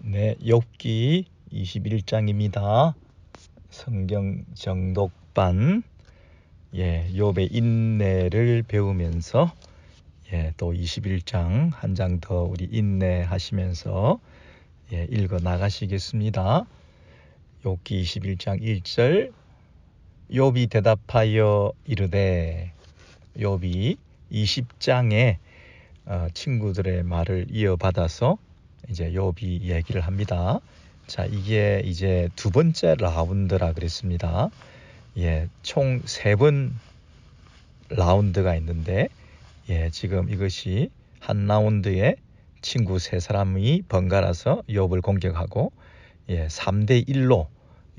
네, 욥기 21장입니다. 성경 정독반 욥의 인내를 배우면서 또 21장 한 장 더 우리 인내하시면서 읽어 나가시겠습니다. 욥기 21장 1절 욥이 대답하여 이르되, 욥이 20장에 친구들의 말을 이어받아서 이제 욥이 얘기를 합니다. 자, 이게 이제 두 번째 라운드라 그랬습니다. 총 3번 라운드가 있는데, 지금 이것이 한 라운드에 친구 3사람이 번갈아서 욥을 공격하고 3대1로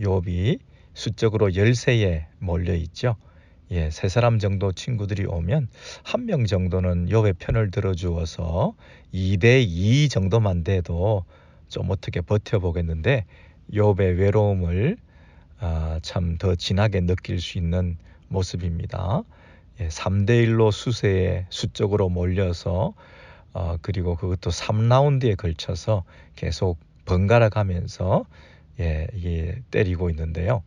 욥이 수적으로 열세에 몰려 있죠. 3사람 정도 친구들이 오면 1명 정도는 욥의 편을 들어주어서 2대2 정도만 돼도 좀 어떻게 버텨보겠는데, 욥의 외로움을 참 더 진하게 느낄 수 있는 모습입니다. 3대1로 수세에 수적으로 몰려서 그리고 그것도 3라운드에 걸쳐서 계속 번갈아 가면서 이게 때리고 있는데요.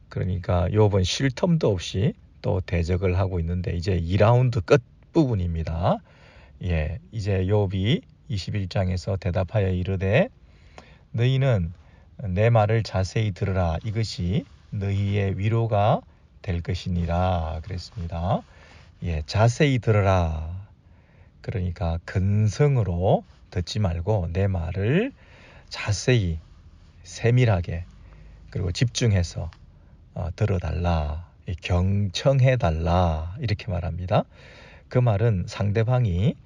그러니까 욥은 쉴 틈도 없이 또 대적을 하고 있는데, 이제 2라운드 끝 부분입니다. 이제 욥이 21장에서 대답하여 이르되, 너희는 내 말을 자세히 들으라. 이것이 너희의 위로가 될 것이니라 그랬습니다. 자세히 들으라. 그러니까 근성으로 듣지 말고 내 말을 자세히 세밀하게 그리고 집중해서 들어달라, 경청해달라, 이렇게 말합니다. 그 말은 상대방이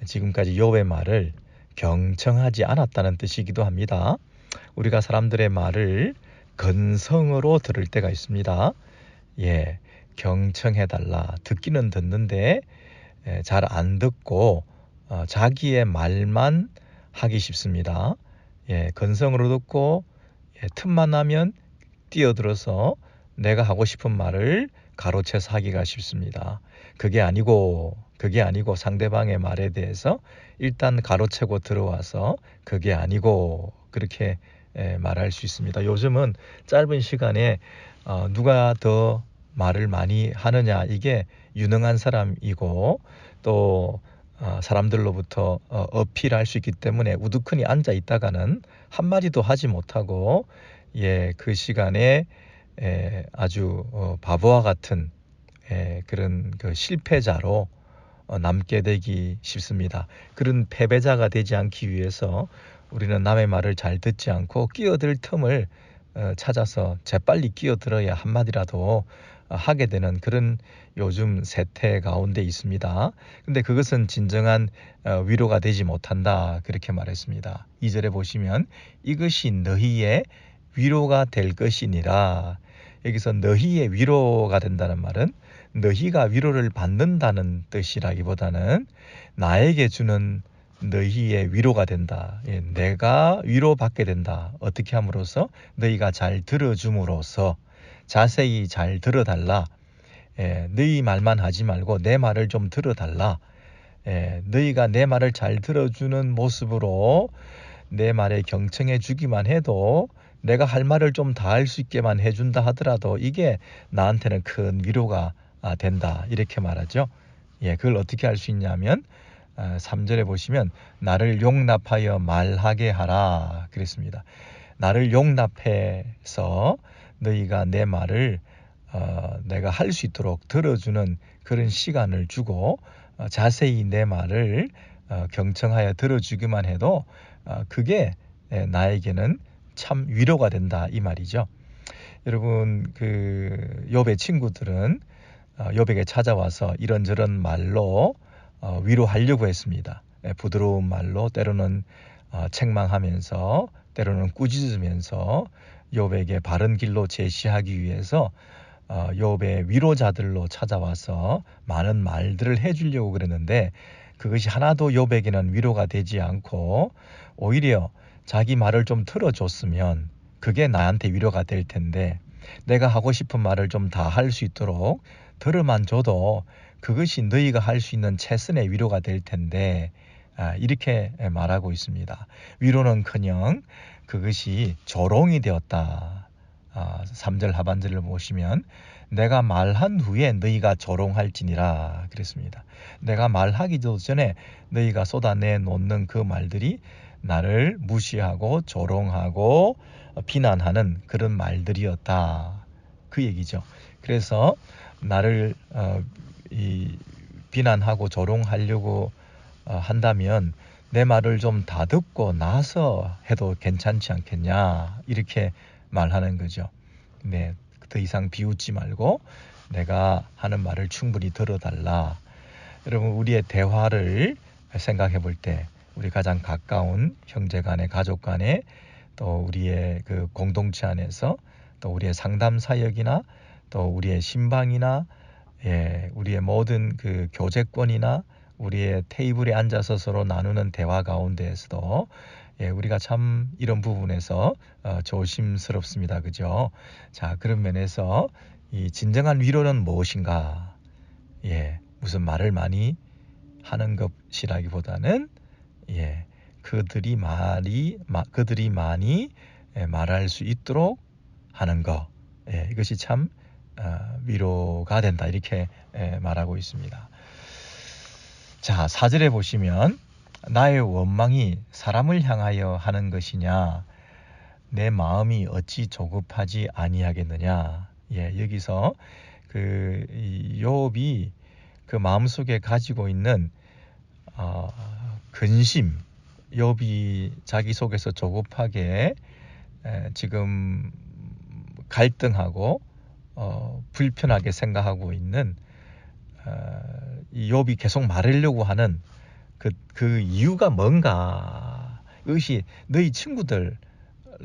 지금까지 욥의 말을 경청하지 않았다는 뜻이기도 합니다. 우리가 사람들의 말을 근성으로 들을 때가 있습니다. 경청해달라. 듣기는 듣는데 잘 안 듣고 자기의 말만 하기 쉽습니다. 근성으로 듣고 틈만 나면 뛰어들어서 내가 하고 싶은 말을 가로채서 하기가 쉽습니다. 그게 아니고 상대방의 말에 대해서 일단 가로채고 들어와서 그게 아니고 그렇게 말할 수 있습니다. 요즘은 짧은 시간에 누가 더 말을 많이 하느냐, 이게 유능한 사람이고 또 사람들로부터 어필할 수 있기 때문에 우두커니 앉아 있다가는 한마디도 하지 못하고 그 시간에 아주 바보와 같은 그런 그 실패자로 남게 되기 쉽습니다. 그런 패배자가 되지 않기 위해서 우리는 남의 말을 잘 듣지 않고 끼어들 틈을 찾아서 재빨리 끼어들어야 한마디라도 하게 되는 그런 요즘 세태 가운데 있습니다. 근데 그것은 진정한 위로가 되지 못한다, 그렇게 말했습니다. 2절에 보시면 이것이 너희의 위로가 될 것이니라. 여기서 너희의 위로가 된다는 말은 너희가 위로를 받는다는 뜻이라기보다는 나에게 주는 너희의 위로가 된다. 내가 위로받게 된다. 어떻게 함으로써? 너희가 잘 들어줌으로써. 자세히 잘 들어달라. 너희 말만 하지 말고 내 말을 좀 들어달라. 너희가 내 말을 잘 들어주는 모습으로 내 말에 경청해 주기만 해도, 내가 할 말을 좀 다 할 수 있게만 해준다 하더라도 이게 나한테는 큰 위로가 된다, 이렇게 말하죠. 그걸 어떻게 할 수 있냐면 3절에 보시면 나를 용납하여 말하게 하라 그랬습니다. 나를 용납해서 너희가 내 말을 내가 할 수 있도록 들어주는 그런 시간을 주고 자세히 내 말을 경청하여 들어주기만 해도 그게 나에게는 참 위로가 된다, 이 말이죠. 여러분, 그 욥의 친구들은 욥에게 찾아와서 이런저런 말로 위로하려고 했습니다. 부드러운 말로, 때로는 책망하면서, 때로는 꾸짖으면서 욥에게 바른 길로 제시하기 위해서 욥의 위로자들로 찾아와서 많은 말들을 해주려고 그랬는데, 그것이 하나도 욥에게는 위로가 되지 않고 오히려 자기 말을 좀 들어줬으면 그게 나한테 위로가 될 텐데, 내가 하고 싶은 말을 좀 다 할 수 있도록 들어만 줘도 그것이 너희가 할 수 있는 최선의 위로가 될 텐데 이렇게 말하고 있습니다. 위로는커녕 그것이 조롱이 되었다. 3절 하반절을 보시면 내가 말한 후에 너희가 조롱할지니라 그랬습니다. 내가 말하기도 전에 너희가 쏟아내 놓는 그 말들이 나를 무시하고 조롱하고 비난하는 그런 말들이었다. 그 얘기죠. 그래서 나를 비난하고 조롱하려고 한다면 내 말을 좀 다듣고 나서 해도 괜찮지 않겠냐, 이렇게 말하는 거죠. 네, 더 이상 비웃지 말고 내가 하는 말을 충분히 들어달라. 여러분, 우리의 대화를 생각해 볼 때 우리 가장 가까운 형제 간에, 가족 간에, 또 우리의 그 공동체 안에서, 또 우리의 상담 사역이나 또 우리의 신방이나 우리의 모든 그 교제권이나 우리의 테이블에 앉아서 서로 나누는 대화 가운데에서도 우리가 참 이런 부분에서 조심스럽습니다. 그죠? 자, 그런 면에서 이 진정한 위로는 무엇인가? 무슨 말을 많이 하는 것이라기보다는 그들이 많이 말할 수 있도록 하는 것, 이것이 참 위로가 된다, 이렇게 말하고 있습니다. 자, 4절에 보시면 나의 원망이 사람을 향하여 하는 것이냐, 내 마음이 어찌 조급하지 아니하겠느냐. 여기서 그 욥이 그 마음속에 가지고 있는 근심, 욥이 자기 속에서 조급하게 지금 갈등하고 불편하게 생각하고 있는 이 욥이 계속 말하려고 하는 그 이유가 뭔가. 이것이 너희 친구들,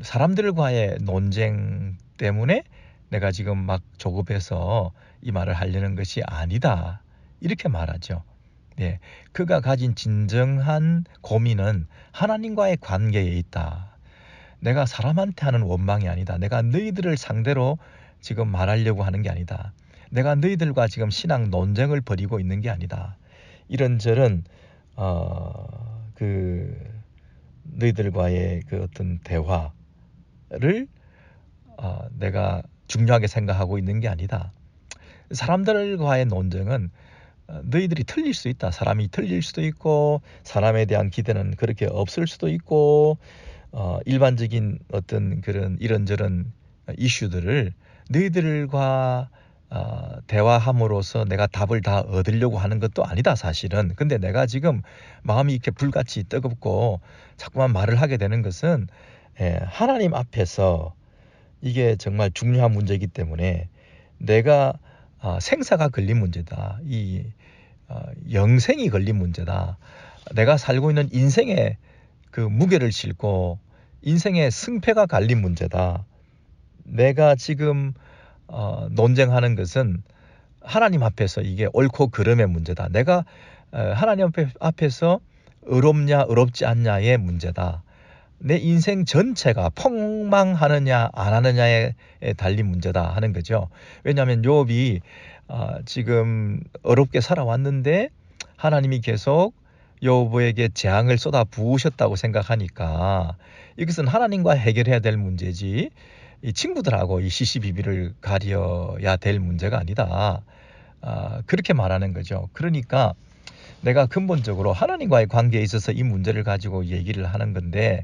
사람들과의 논쟁 때문에 내가 지금 막 조급해서 이 말을 하려는 것이 아니다, 이렇게 말하죠. 그가 가진 진정한 고민은 하나님과의 관계에 있다. 내가 사람한테 하는 원망이 아니다. 내가 너희들을 상대로 지금 말하려고 하는 게 아니다. 내가 너희들과 지금 신앙 논쟁을 벌이고 있는 게 아니다. 이런저런 그 너희들과의 그 어떤 대화를 내가 중요하게 생각하고 있는 게 아니다. 사람들과의 논쟁은 너희들이 틀릴 수 있다. 사람이 틀릴 수도 있고, 사람에 대한 기대는 그렇게 없을 수도 있고, 일반적인 어떤 그런 이런저런 이슈들을 너희들과 대화함으로써 내가 답을 다 얻으려고 하는 것도 아니다, 사실은. 근데 내가 지금 마음이 이렇게 불같이 뜨겁고 자꾸만 말을 하게 되는 것은 하나님 앞에서 이게 정말 중요한 문제이기 때문에 내가 생사가 걸린 문제다. 이 영생이 걸린 문제다. 내가 살고 있는 인생의 그 무게를 싣고 인생의 승패가 갈린 문제다. 내가 지금 논쟁하는 것은 하나님 앞에서 이게 옳고 그름의 문제다. 내가 하나님 앞에서 의롭냐 의롭지 않냐의 문제다. 내 인생 전체가 폭망하느냐 안 하느냐에 달린 문제다 하는 거죠. 왜냐하면 욥이 지금 어렵게 살아왔는데 하나님이 계속 욥에게 재앙을 쏟아 부으셨다고 생각하니까 이것은 하나님과 해결해야 될 문제지 이 친구들하고 이 시시비비를 가려야 될 문제가 아니다. 그렇게 말하는 거죠. 그러니까 내가 근본적으로 하나님과의 관계에 있어서 이 문제를 가지고 얘기를 하는 건데,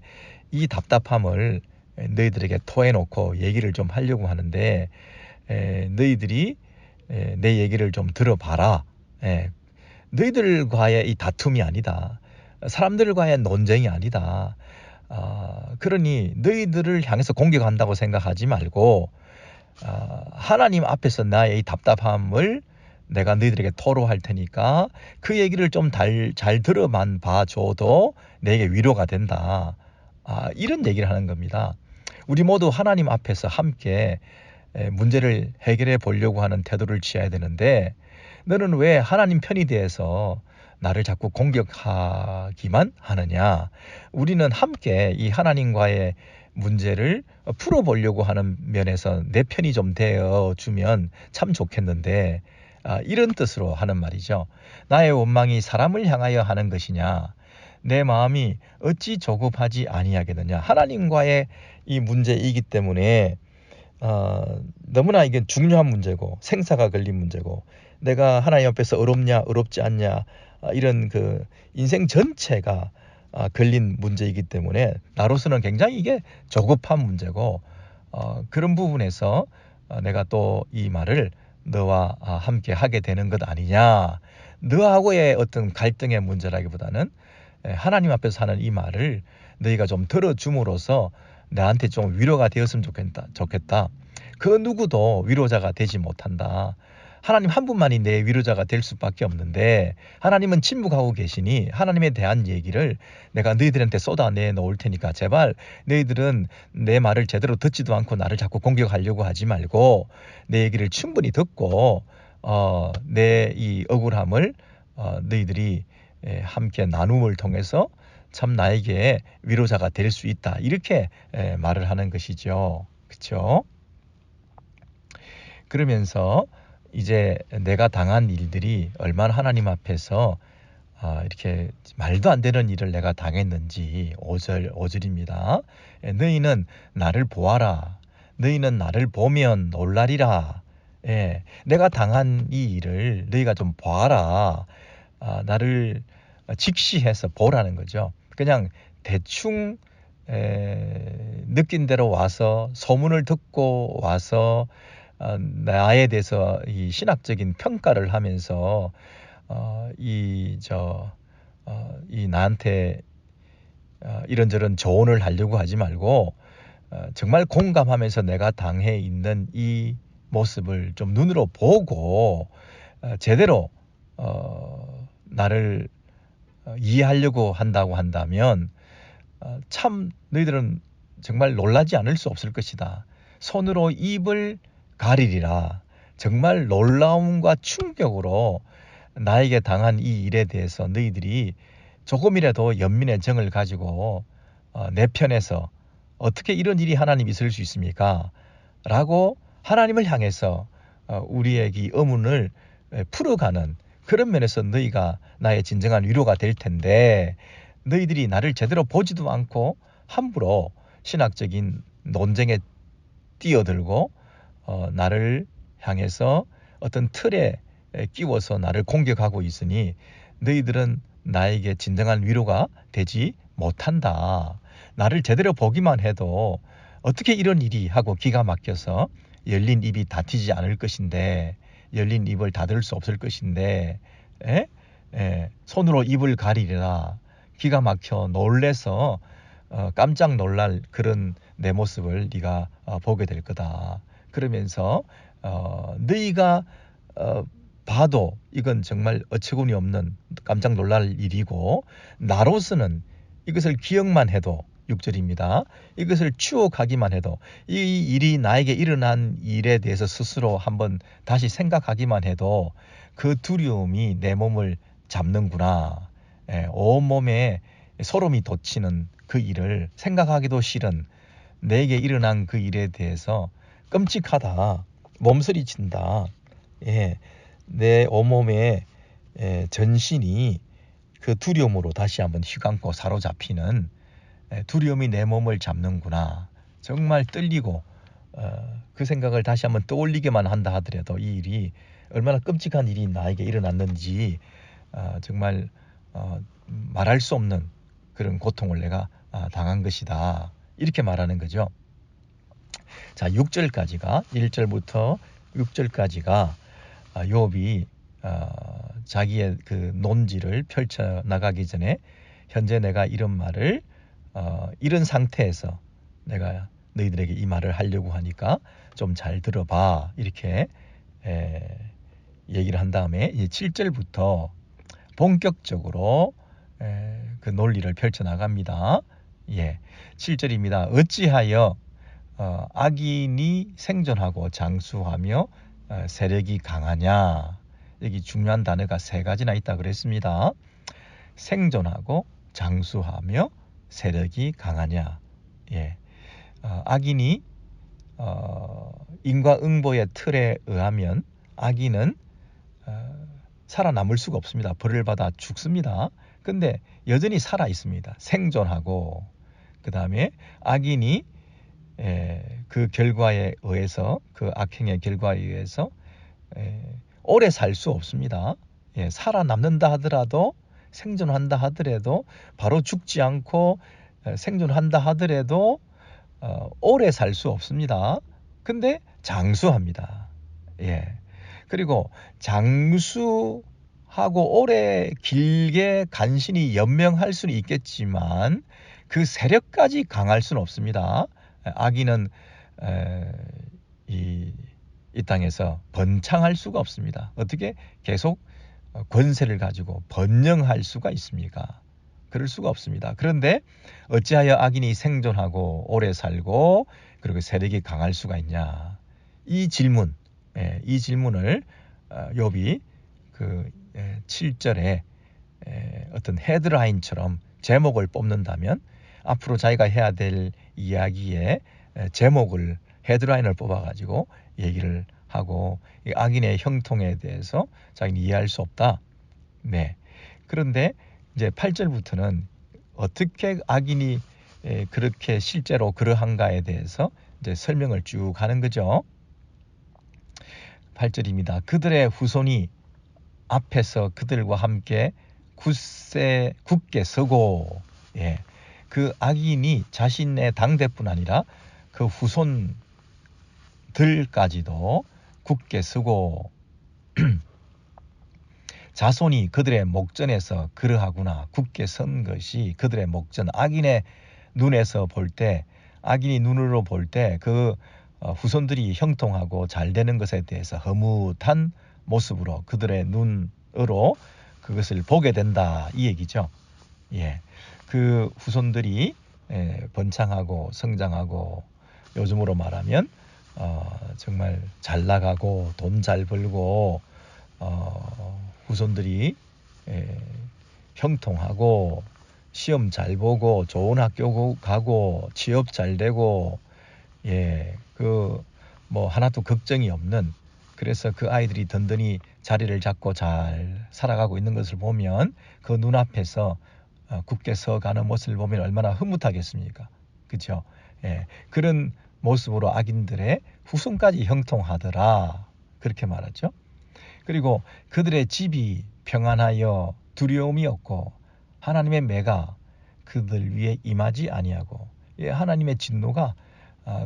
이 답답함을 너희들에게 토해놓고 얘기를 좀 하려고 하는데 너희들이 내 얘기를 좀 들어봐라. 너희들과의 이 다툼이 아니다. 사람들과의 논쟁이 아니다. 그러니 너희들을 향해서 공격한다고 생각하지 말고 하나님 앞에서 나의 이 답답함을 내가 너희들에게 토로할 테니까 그 얘기를 좀 잘 들어만 봐줘도 내게 위로가 된다. 이런 얘기를 하는 겁니다. 우리 모두 하나님 앞에서 함께 문제를 해결해 보려고 하는 태도를 취해야 되는데, 너는 왜 하나님 편이 돼서 나를 자꾸 공격하기만 하느냐. 우리는 함께 이 하나님과의 문제를 풀어보려고 하는 면에서 내 편이 좀 되어주면 참 좋겠는데, 이런 뜻으로 하는 말이죠. 나의 원망이 사람을 향하여 하는 것이냐, 내 마음이 어찌 조급하지 아니하겠느냐. 하나님과의 이 문제이기 때문에 너무나 이게 중요한 문제고 생사가 걸린 문제고 내가 하나님 앞에서 의롭냐 의롭지 않냐 이런 그 인생 전체가 걸린 문제이기 때문에 나로서는 굉장히 이게 조급한 문제고 그런 부분에서 내가 또 이 말을 너와 함께 하게 되는 것 아니냐. 너하고의 어떤 갈등의 문제라기보다는 하나님 앞에서 하는 이 말을 너희가 좀 들어줌으로써 나한테 좀 위로가 되었으면 좋겠다. 그 누구도 위로자가 되지 못한다. 하나님 한 분만이 내 위로자가 될 수밖에 없는데 하나님은 침묵하고 계시니 하나님에 대한 얘기를 내가 너희들한테 쏟아내 놓을 테니까 제발 너희들은 내 말을 제대로 듣지도 않고 나를 자꾸 공격하려고 하지 말고 내 얘기를 충분히 듣고 내 이 억울함을 너희들이 함께 나눔을 통해서 참 나에게 위로자가 될 수 있다. 이렇게 말을 하는 것이죠. 그렇죠? 그러면서 이제 내가 당한 일들이 얼마나 하나님 앞에서 이렇게 말도 안 되는 일을 내가 당했는지 5절입니다. 너희는 나를 보아라. 너희는 나를 보면 놀라리라. 내가 당한 이 일을 너희가 좀 보아라. 나를 직시해서 보라는 거죠. 그냥 대충 느낀 대로 와서 소문을 듣고 와서 나에 대해서 이 신학적인 평가를 하면서 이 나한테 이런저런 조언을 하려고 하지 말고 정말 공감하면서 내가 당해 있는 이 모습을 좀 눈으로 보고 제대로 나를 이해하려고 한다고 한다면 참 너희들은 정말 놀라지 않을 수 없을 것이다. 손으로 입을 가리리라. 정말 놀라움과 충격으로 나에게 당한 이 일에 대해서 너희들이 조금이라도 연민의 정을 가지고 내 편에서 어떻게 이런 일이 하나님 있을 수 있습니까? 라고 하나님을 향해서 우리에게 의문을 풀어가는 그런 면에서 너희가 나의 진정한 위로가 될 텐데 너희들이 나를 제대로 보지도 않고 함부로 신학적인 논쟁에 뛰어들고 나를 향해서 어떤 틀에 끼워서 나를 공격하고 있으니 너희들은 나에게 진정한 위로가 되지 못한다. 나를 제대로 보기만 해도 어떻게 이런 일이 하고 기가 막혀서 열린 입이 닫히지 않을 것인데 열린 입을 닫을 수 없을 것인데 손으로 입을 가리리라. 기가 막혀 놀래서 깜짝 놀랄 그런 내 모습을 네가 보게 될 거다. 그러면서 너희가 봐도 이건 정말 어처구니 없는 깜짝 놀랄 일이고 나로서는 이것을 기억만 해도 6절입니다. 이것을 추억하기만 해도 이 일이 나에게 일어난 일에 대해서 스스로 한번 다시 생각하기만 해도 그 두려움이 내 몸을 잡는구나. 온몸에 소름이 돋치는 그 일을 생각하기도 싫은 내게 일어난 그 일에 대해서 끔찍하다. 몸서리친다. 내 온몸에 전신이 그 두려움으로 다시 한번 휘감고 사로잡히는 두려움이 내 몸을 잡는구나. 정말 떨리고 그 생각을 다시 한번 떠올리게만 한다 하더라도 이 일이 얼마나 끔찍한 일이 나에게 일어났는지 정말 말할 수 없는 그런 고통을 내가 당한 것이다. 이렇게 말하는 거죠. 자, 6절까지가 1절부터 6절까지가 욥이 자기의 그 논지를 펼쳐 나가기 전에 현재 내가 이런 말을 이런 상태에서 내가 너희들에게 이 말을 하려고 하니까 좀 잘 들어봐. 이렇게 얘기를 한 다음에 이 7절부터 본격적으로 그 논리를 펼쳐 나갑니다. 7절입니다. 어찌하여 악인이 생존하고 장수하며 세력이 강하냐. 여기 중요한 단어가 3가지나 있다 그랬습니다. 생존하고 장수하며 세력이 강하냐. 악인이 인과응보의 틀에 의하면 악인은 살아남을 수가 없습니다. 벌을 받아 죽습니다. 근데 여전히 살아 있습니다. 생존하고 그 다음에 악인이 그 결과에 의해서 그 악행의 결과에 의해서 오래 살 수 없습니다. 살아남는다 하더라도 생존한다 하더라도 바로 죽지 않고 생존한다 하더라도 오래 살 수 없습니다. 근데 장수합니다. 그리고 장수하고 오래 길게 간신히 연명할 수는 있겠지만 그 세력까지 강할 수는 없습니다. 악인은 이 땅에서 번창할 수가 없습니다. 어떻게 계속 권세를 가지고 번영할 수가 있습니까? 그럴 수가 없습니다. 그런데 어찌하여 악인이 생존하고 오래 살고 그리고 세력이 강할 수가 있냐? 이 질문을 욥이 그 7절에 어떤 헤드라인처럼 제목을 뽑는다면 앞으로 자기가 해야 될 이야기의 제목을 헤드라인을 뽑아가지고 얘기를 하고 악인의 형통에 대해서 자기는 이해할 수 없다. 그런데 이제 8절부터는 어떻게 악인이 그렇게 실제로 그러한가에 대해서 이제 설명을 쭉 하는 거죠. 8절입니다. 그들의 후손이 앞에서 그들과 함께 굳게 서고, 그 악인이 자신의 당대뿐 아니라 그 후손들까지도 굳게 서고 자손이 그들의 목전에서 그러하구나 굳게 선 것이 그들의 목전. 악인의 눈에서 볼 때, 악인이 눈으로 볼 때 그 후손들이 형통하고 잘 되는 것에 대해서 허무한 모습으로 그들의 눈으로 그것을 보게 된다, 이 얘기죠. 그 후손들이 번창하고 성장하고 요즘으로 말하면 정말 잘 나가고 돈 잘 벌고 후손들이 형통하고 시험 잘 보고 좋은 학교 가고 취업 잘 되고 그 뭐 하나도 걱정이 없는, 그래서 그 아이들이 든든히 자리를 잡고 잘 살아가고 있는 것을 보면 그 눈앞에서 굳게 서가는 모습을 보면 얼마나 흐뭇하겠습니까? 그렇죠? 그런 모습으로 악인들의 후손까지 형통하더라, 그렇게 말하죠. 그리고 그들의 집이 평안하여 두려움이 없고 하나님의 매가 그들 위에 임하지 아니하고, 하나님의 진노가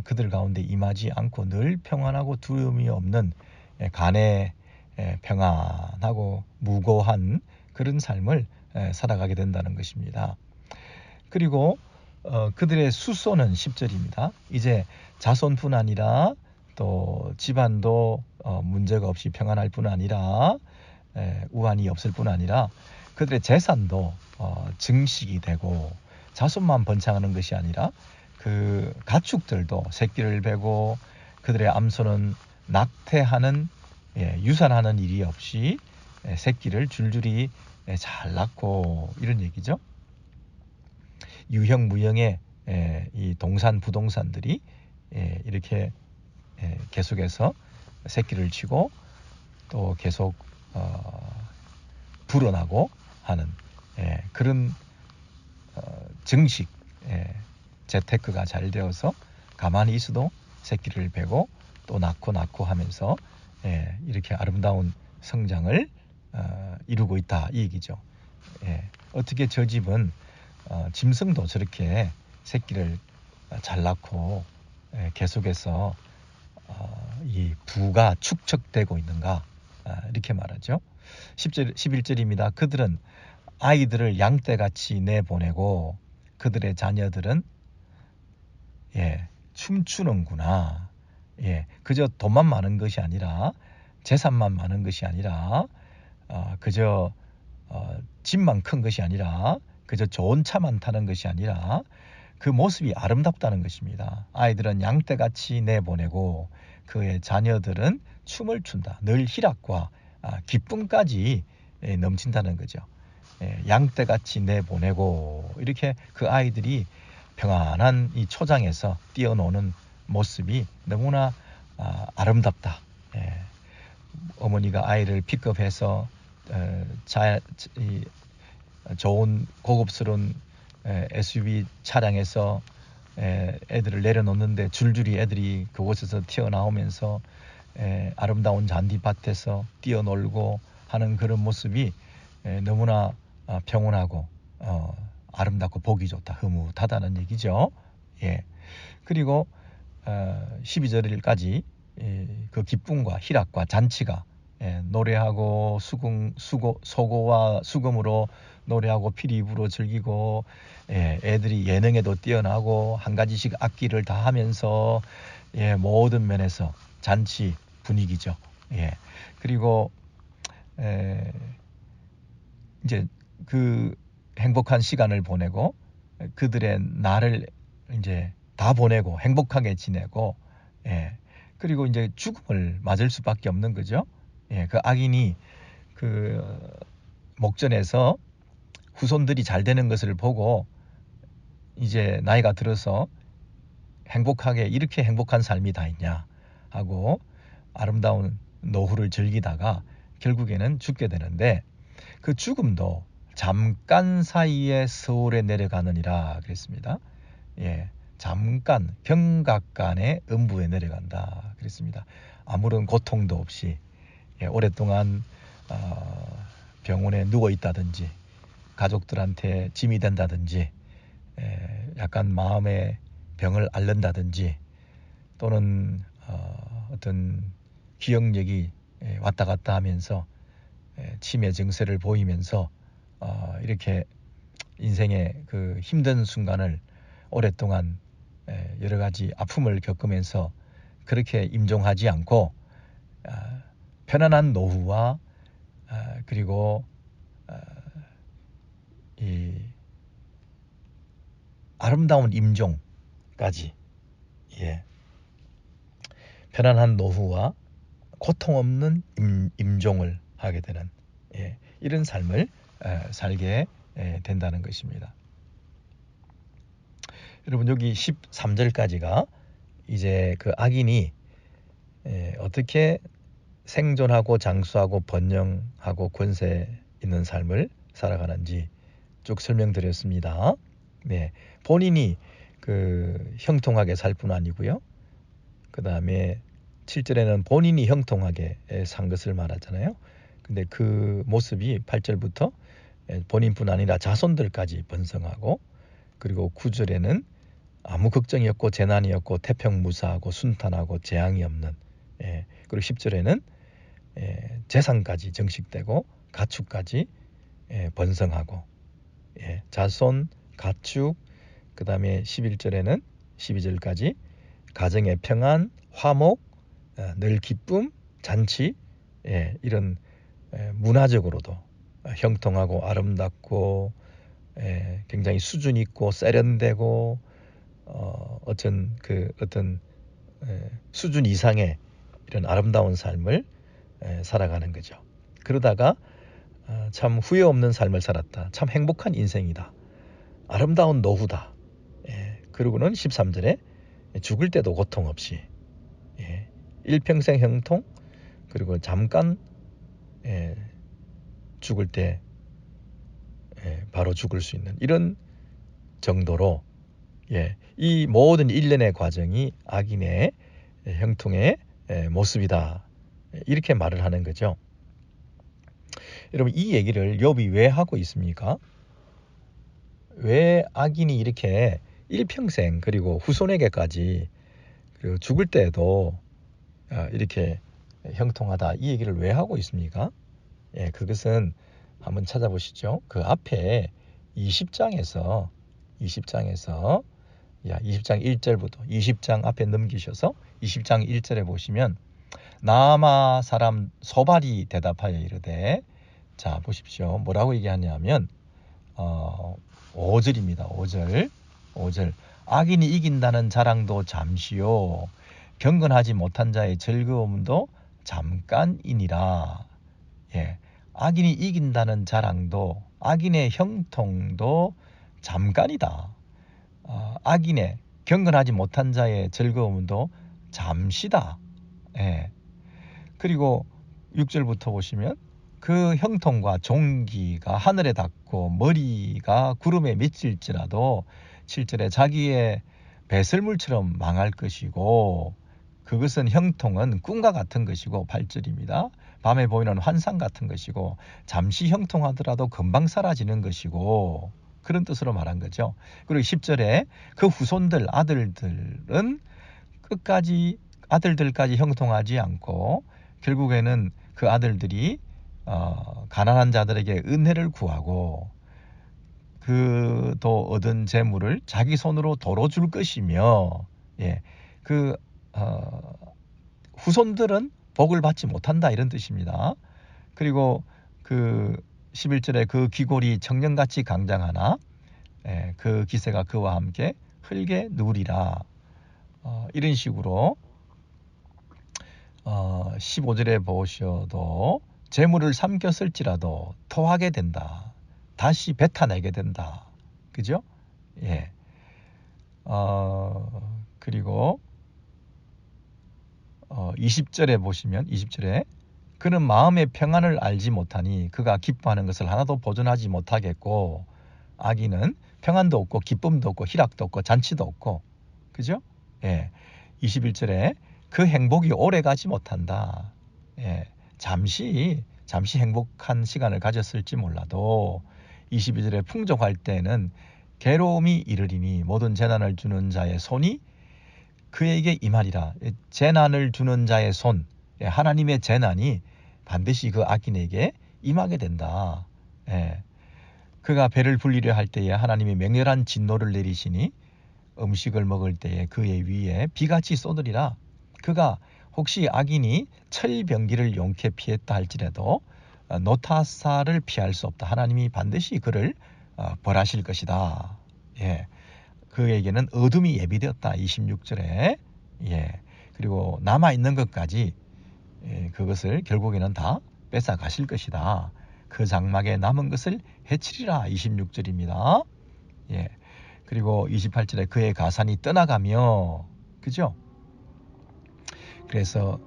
그들 가운데 임하지 않고 늘 평안하고 두려움이 없는 간에 평안하고 무고한 그런 삶을 살아가게 된다는 것입니다. 그리고 그들의 수소는 10절입니다. 이제 자손뿐 아니라 또 집안도 문제가 없이 평안할 뿐 아니라 우환이 없을 뿐 아니라 그들의 재산도 증식이 되고 자손만 번창하는 것이 아니라 그 가축들도 새끼를 베고 그들의 암소는 낙태하는 유산하는 일이 없이 새끼를 줄줄이 잘 낳고, 이런 얘기죠. 유형 무형의 이 동산 부동산들이 이렇게 계속해서 새끼를 치고 또 계속 불어나고 하는 그런 증식, 재테크가 잘 되어서 가만히 있어도 새끼를 베고 또 낳고 하면서 이렇게 아름다운 성장을 이루고 있다, 이 얘기죠. 어떻게 저 집은 짐승도 저렇게 새끼를 잘 낳고 계속해서 이 부가 축적되고 있는가, 이렇게 말하죠. 11절입니다. 그들은 아이들을 양떼같이 내보내고 그들의 자녀들은 춤추는구나. 그저 돈만 많은 것이 아니라 재산만 많은 것이 아니라 그저 집만 큰 것이 아니라 그저 좋은 차만 타는 것이 아니라 그 모습이 아름답다는 것입니다. 아이들은 양떼같이 내보내고 그의 자녀들은 춤을 춘다. 늘 희락과 기쁨까지 넘친다는 거죠. 양떼같이 내보내고 이렇게 그 아이들이 평안한 이 초장에서 뛰어노는 모습이 너무나 아름답다. 어머니가 아이를 픽업해서 좋은 고급스러운 SUV 차량에서 애들을 내려놓는데 줄줄이 애들이 그곳에서 튀어나오면서 아름다운 잔디밭에서 뛰어놀고 하는 그런 모습이 너무나 평온하고 아름답고 보기 좋다, 흐뭇하다는 얘기죠. 예. 그리고 12절일까지 그 기쁨과 희락과 잔치가 노래하고 소고와 수금으로 노래하고 피리부로 즐기고 애들이 예능에도 뛰어나고 한 가지씩 악기를 다 하면서 모든 면에서 잔치 분위기죠. 그리고 이제 그 행복한 시간을 보내고 그들의 날을 이제 다 보내고 행복하게 지내고 그리고 이제 죽음을 맞을 수밖에 없는 거죠. 그 악인이 그 목전에서 후손들이 잘 되는 것을 보고 이제 나이가 들어서 행복하게 이렇게 행복한 삶이 다 있냐 하고 아름다운 노후를 즐기다가 결국에는 죽게 되는데 그 죽음도 잠깐 사이에 서울에 내려가느니라 그랬습니다. 잠깐 경각간의 음부에 내려간다 그랬습니다. 아무런 고통도 없이 오랫동안 병원에 누워 있다든지 가족들한테 짐이 된다든지 약간 마음의 병을 앓는다든지 또는 어떤 기억력이 왔다 갔다 하면서 치매 증세를 보이면서 이렇게 인생의 그 힘든 순간을 오랫동안 여러 가지 아픔을 겪으면서 그렇게 임종하지 않고 편안한 노후와 그리고 이 아름다운 임종까지 편안한 노후와 고통 없는 임종을 하게 되는 이런 삶을 살게 된다는 것입니다. 여러분 여기 13절까지가 이제 그 악인이 어떻게 생존하고 장수하고 번영하고 권세 있는 삶을 살아가는지 쭉 설명드렸습니다. 본인이 그 형통하게 살 뿐 아니고요. 그 다음에 7절에는 본인이 형통하게 산 것을 말하잖아요. 근데 그 모습이 8절부터 본인뿐 아니라 자손들까지 번성하고 그리고 9절에는 아무 걱정이 없고 재난이 없고 태평무사하고 순탄하고 재앙이 없는 그리고 10절에는 재산까지 정식되고 가축까지 번성하고 자손, 가축 그 다음에 11절에는 12절까지 가정의 평안, 화목, 늘 기쁨, 잔치 이런 문화적으로도 형통하고 아름답고 굉장히 수준 있고 세련되고 어떤 수준 이상의 이런 아름다운 삶을 살아가는 거죠. 그러다가 참 후회 없는 삶을 살았다. 참 행복한 인생이다. 아름다운 노후다. 그리고는 13절에 죽을 때도 고통 없이 일평생 형통 그리고 잠깐 죽을 때 바로 죽을 수 있는 이런 정도로 이 모든 일련의 과정이 악인의 형통의 모습이다. 이렇게 말을 하는 거죠. 여러분 이 얘기를 욥이 왜 하고 있습니까? 왜 악인이 이렇게 일평생 그리고 후손에게까지 그리고 죽을 때에도 이렇게 형통하다 이 얘기를 왜 하고 있습니까? 그것은 한번 찾아보시죠. 그 앞에 20장에서 20장 1절부터 20장 앞에 넘기셔서 20장 1절에 보시면 나아마 사람 소발이 대답하여 이르되 자 보십시오. 뭐라고 얘기하냐면 5절입니다. 5절 악인이 이긴다는 자랑도 잠시요 경건하지 못한 자의 즐거움도 잠깐이니라. 악인이 이긴다는 자랑도 악인의 형통도 잠깐이다. 악인의 경건하지 못한 자의 즐거움도 잠시다. 그리고 6절부터 보시면 그 형통과 종기가 하늘에 닿고 머리가 구름에 미칠지라도 7절에 자기의 배설물처럼 망할 것이고 그것은 형통은 꿈과 같은 것이고 8절입니다. 밤에 보이는 환상 같은 것이고 잠시 형통하더라도 금방 사라지는 것이고 그런 뜻으로 말한 거죠. 그리고 10절에 그 후손들 아들들은 끝까지 아들들까지 형통하지 않고 결국에는 그 아들들이 가난한 자들에게 은혜를 구하고 그도 얻은 재물을 자기 손으로 도로 줄 것이며 그 후손들은 복을 받지 못한다 이런 뜻입니다. 그리고 그 11절에 그 귀골이 청년같이 강장하나 그 기세가 그와 함께 흙에 누리라 이런 식으로 15절에 보셔도 재물을 삼켰을지라도 토하게 된다. 다시 뱉어내게 된다. 그죠? 예. 그리고 20절에 보시면 20절에 그는 마음의 평안을 알지 못하니 그가 기뻐하는 것을 하나도 보존하지 못하겠고 악인은 평안도 없고 기쁨도 없고 희락도 없고 잔치도 없고 그죠? 예. 21절에 그 행복이 오래 가지 못한다. 예. 잠시 행복한 시간을 가졌을지 몰라도 22절에 풍족할 때는 괴로움이 이르리니 모든 재난을 주는 자의 손이 그에게 임하리라. 재난을 주는 자의 손, 하나님의 재난이 반드시 그 악인에게 임하게 된다. 그가 배를 불리려 할 때에 하나님이 맹렬한 진노를 내리시니 음식을 먹을 때에 그의 위에 비같이 쏟으리라. 그가 혹시 악인이 철병기를 용케 피했다 할지라도 노타사를 피할 수 없다. 하나님이 반드시 그를 벌하실 것이다. 그에게는 어둠이 예비되었다. 26절에 그리고 남아있는 것까지 그것을 결국에는 다 뺏어 가실 것이다. 그 장막에 남은 것을 해치리라. 26절입니다. 그리고 28절에 그의 가산이 떠나가며 그죠? 그래서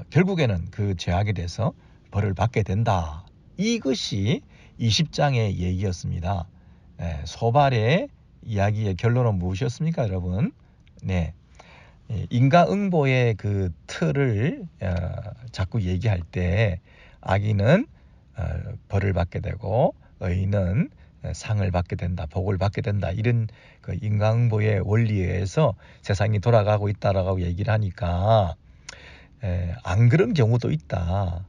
결국에는 그 죄악에 대해서 벌을 받게 된다. 이것이 20장의 얘기였습니다. 소발의 이야기의 결론은 무엇이었습니까, 여러분? 인과응보의 그 틀을 자꾸 얘기할 때 악인은 벌을 받게 되고 의인은 상을 받게 된다, 복을 받게 된다 이런 그 인과응보의 원리에 의해서 세상이 돌아가고 있다라고 얘기를 하니까 안 그런 경우도 있다.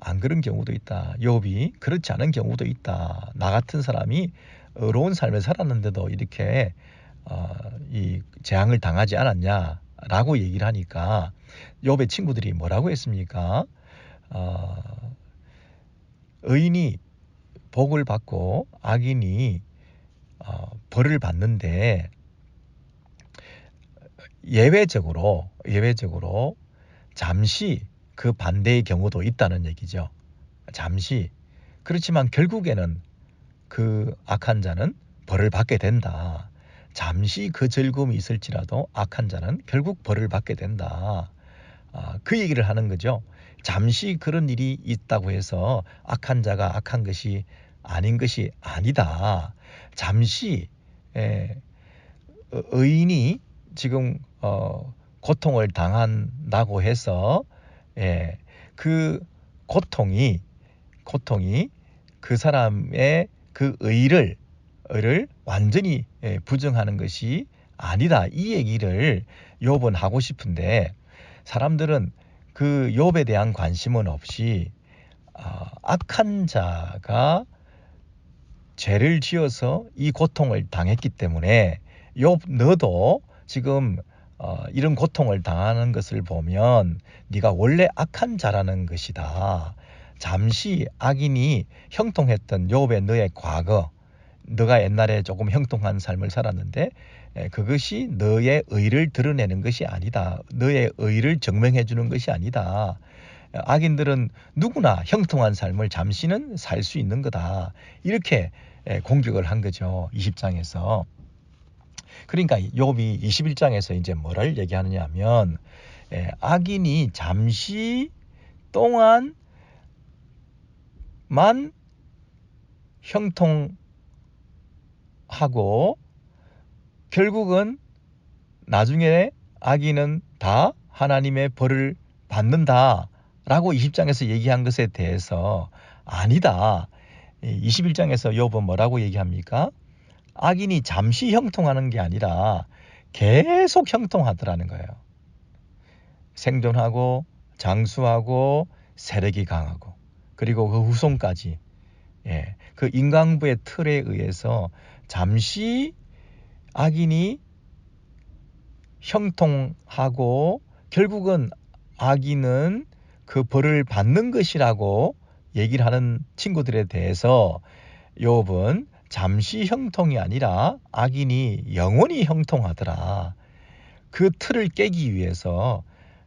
안 그런 경우도 있다. 욥이 그렇지 않은 경우도 있다. 나 같은 사람이 어려운 삶을 살았는데도 이렇게 이 재앙을 당하지 않았냐라고 얘기를 하니까 욥의 친구들이 뭐라고 했습니까? 의인이 복을 받고 악인이 벌을 받는데 예외적으로 잠시 그 반대의 경우도 있다는 얘기죠. 잠시. 그렇지만 결국에는 그 악한 자는 벌을 받게 된다. 잠시 그 즐거움이 있을지라도 악한 자는 결국 벌을 받게 된다. 그 얘기를 하는 거죠. 잠시 그런 일이 있다고 해서 악한 자가 악한 것이 아닌 것이 아니다. 잠시 의인이 지금 고통을 당한다고 해서 그 고통이 그 사람의 그 의를 완전히 부정하는 것이 아니다. 이 얘기를 욥은 하고 싶은데 사람들은 그 욥에 대한 관심은 없이 악한 자가 죄를 지어서 이 고통을 당했기 때문에 욥 너도 지금 이런 고통을 당하는 것을 보면 네가 원래 악한 자라는 것이다. 잠시 악인이 형통했던 욥의 너의 과거, 너가 옛날에 조금 형통한 삶을 살았는데 그것이 너의 의를 드러내는 것이 아니다. 너의 의를 증명해 주는 것이 아니다. 악인들은 누구나 형통한 삶을 잠시는 살 수 있는 거다. 이렇게 공격을 한 거죠. 20장에서. 그러니까 욥이 21장에서 이제 뭐를 얘기하느냐 하면 악인이 잠시 동안 형통하고 결국은 나중에 아기는 다 하나님의 벌을 받는다라고 20장에서 얘기한 것에 대해서 아니다. 21장에서 욥은 뭐라고 얘기합니까? 악인이 잠시 형통하는 게 아니라 계속 형통하더라는 거예요. 생존하고 장수하고 세력이 강하고 그리고 그 후손까지 그 인간부의 틀에 의해서 잠시 악인이 형통하고 결국은 악인은 그 벌을 받는 것이라고 얘기를 하는 친구들에 대해서 욥은 잠시 형통이 아니라 악인이 영원히 형통하더라. 그 틀을 깨기 위해서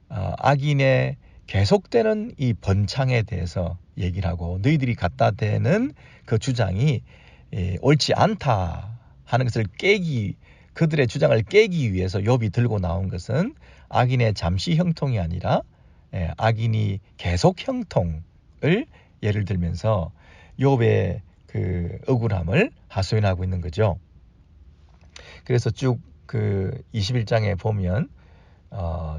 악인의 계속되는 이 번창에 대해서 얘기를 하고 너희들이 갖다 대는 그 주장이 옳지 않다 하는 것을 그들의 주장을 깨기 위해서 욥이 들고 나온 것은 악인의 잠시 형통이 아니라 악인이 계속 형통을 예를 들면서 욥의 그 억울함을 하소연하고 있는 거죠. 그래서 쭉 그 21장에 보면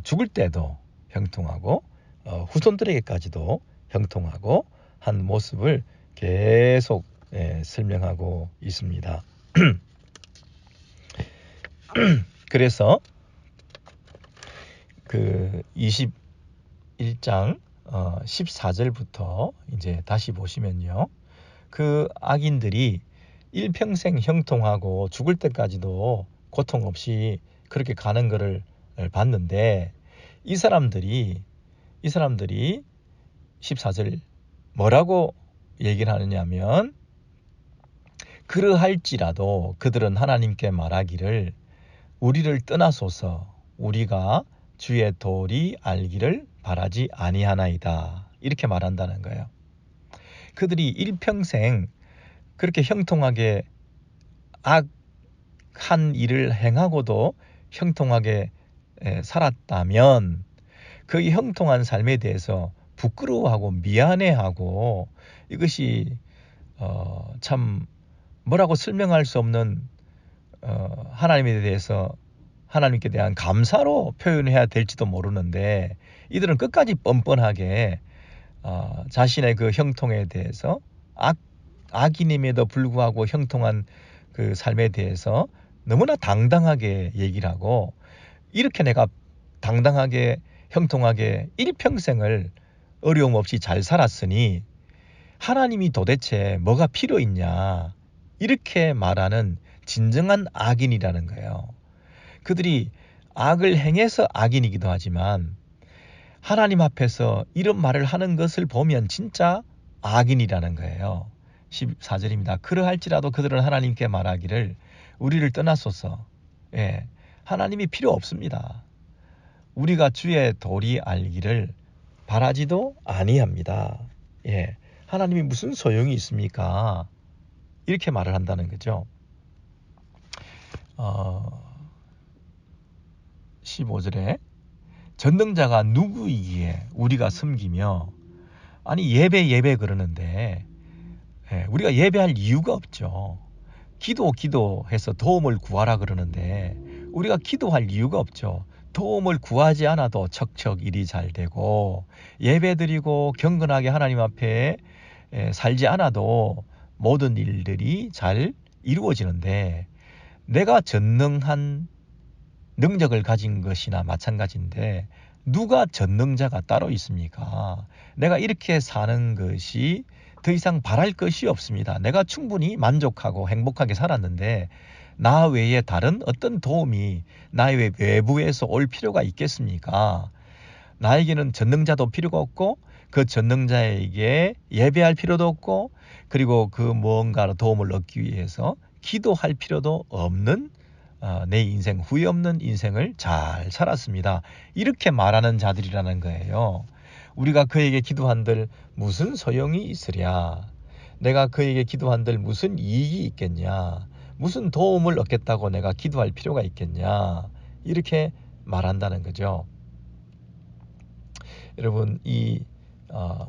죽을 때도 형통하고 후손들에게까지도 형통하고 한 모습을 계속 설명하고 있습니다. 그래서 그 21장 14절부터 이제 다시 보시면요. 그 악인들이 일평생 형통하고 죽을 때까지도 고통 없이 그렇게 가는 것을 봤는데 이 사람들이 14절 뭐라고 얘기를 하느냐면 그러할지라도 그들은 하나님께 말하기를 우리를 떠나소서 우리가 주의 도리 알기를 바라지 아니하나이다. 이렇게 말한다는 거예요. 그들이 일평생 그렇게 형통하게 악한 일을 행하고도 형통하게 살았다면 그 형통한 삶에 대해서 부끄러워하고 미안해하고 이것이 참 뭐라고 설명할 수 없는 하나님에 대해서 하나님께 대한 감사로 표현해야 될지도 모르는데 이들은 끝까지 뻔뻔하게 자신의 그 형통에 대해서 악인임에도 불구하고 형통한 그 삶에 대해서 너무나 당당하게 얘기를 하고 이렇게 내가 당당하게 형통하게 일평생을 어려움 없이 잘 살았으니 하나님이 도대체 뭐가 필요 있냐 이렇게 말하는 진정한 악인이라는 거예요. 그들이 악을 행해서 악인이기도 하지만 하나님 앞에서 이런 말을 하는 것을 보면 진짜 악인이라는 거예요. 14절입니다. 그러할지라도 그들은 하나님께 말하기를 우리를 떠나소서. 하나님이 필요 없습니다. 우리가 주의 도리 알기를 바라지도 아니합니다. 하나님이 무슨 소용이 있습니까? 이렇게 말을 한다는 거죠. 15절에 전능자가 누구이기에 우리가 섬기며 아니 예배 그러는데 우리가 예배할 이유가 없죠. 기도해서 도움을 구하라 그러는데 우리가 기도할 이유가 없죠. 도움을 구하지 않아도 척척 일이 잘 되고 예배드리고 경건하게 하나님 앞에 살지 않아도 모든 일들이 잘 이루어지는데 내가 전능한 능력을 가진 것이나 마찬가지인데 누가 전능자가 따로 있습니까? 내가 이렇게 사는 것이 더 이상 바랄 것이 없습니다. 내가 충분히 만족하고 행복하게 살았는데 나 외에 다른 어떤 도움이 나의 외부에서 올 필요가 있겠습니까? 나에게는 전능자도 필요가 없고 그 전능자에게 예배할 필요도 없고 그리고 그 무언가로 도움을 얻기 위해서 기도할 필요도 없는 내 인생, 후회 없는 인생을 잘 살았습니다. 이렇게 말하는 자들이라는 거예요. 우리가 그에게 기도한들 무슨 소용이 있으랴? 내가 그에게 기도한들 무슨 이익이 있겠냐? 무슨 도움을 얻겠다고 내가 기도할 필요가 있겠냐? 이렇게 말한다는 거죠. 여러분 이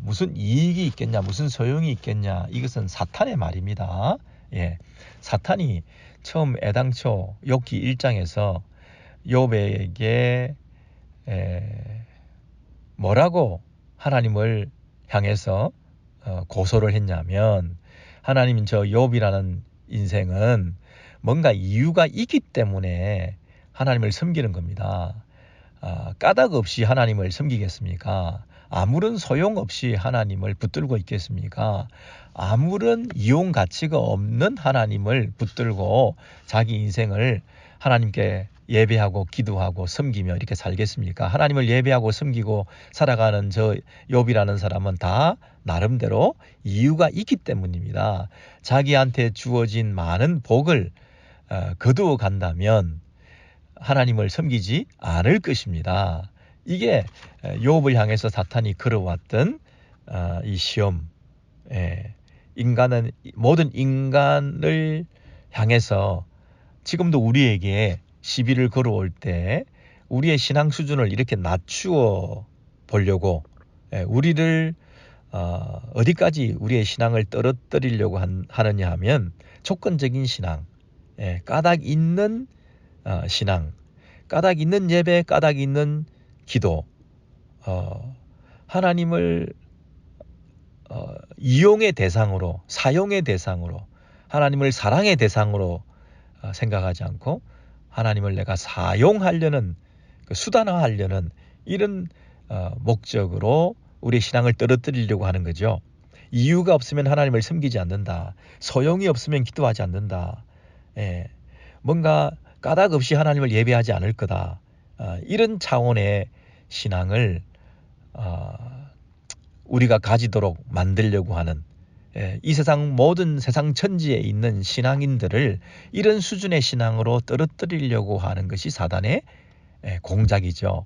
무슨 이익이 있겠냐, 무슨 소용이 있겠냐, 이것은 사탄의 말입니다. 예, 사탄이 처음 애당초 욥기 1장에서 욥에게 뭐라고 하나님을 향해서 고소를 했냐면, 하나님, 저 욥이라는 인생은 뭔가 이유가 있기 때문에 하나님을 섬기는 겁니다. 까닭 없이 하나님을 섬기겠습니까? 아무런 소용없이 하나님을 붙들고 있겠습니까? 아무런 이용 가치가 없는 하나님을 붙들고 자기 인생을 하나님께 예배하고 기도하고 섬기며 이렇게 살겠습니까? 하나님을 예배하고 섬기고 살아가는 저 욥이라는 사람은 다 나름대로 이유가 있기 때문입니다. 자기한테 주어진 많은 복을 거두어 간다면 하나님을 섬기지 않을 것입니다. 이게 욥을 향해서 사탄이 걸어왔던 이 시험. 인간은, 모든 인간을 향해서 지금도 우리에게 시비를 걸어올 때 우리의 신앙 수준을 이렇게 낮추어 보려고, 우리를 어디까지 우리의 신앙을 떨어뜨리려고 하느냐 하면 조건적인 신앙, 까닭 있는 신앙, 까닭 있는 예배, 까닭 있는 기도, 하나님을 이용의 대상으로, 사용의 대상으로, 하나님을 사랑의 대상으로 생각하지 않고 하나님을 내가 사용하려는, 수단화하려는 이런 목적으로 우리의 신앙을 떨어뜨리려고 하는 거죠. 이유가 없으면 하나님을 섬기지 않는다. 소용이 없으면 기도하지 않는다. 뭔가 까닭 없이 하나님을 예배하지 않을 거다. 이런 차원의 신앙을 우리가 가지도록 만들려고 하는, 이 세상 모든 세상 천지에 있는 신앙인들을 이런 수준의 신앙으로 떨어뜨리려고 하는 것이 사단의 공작이죠.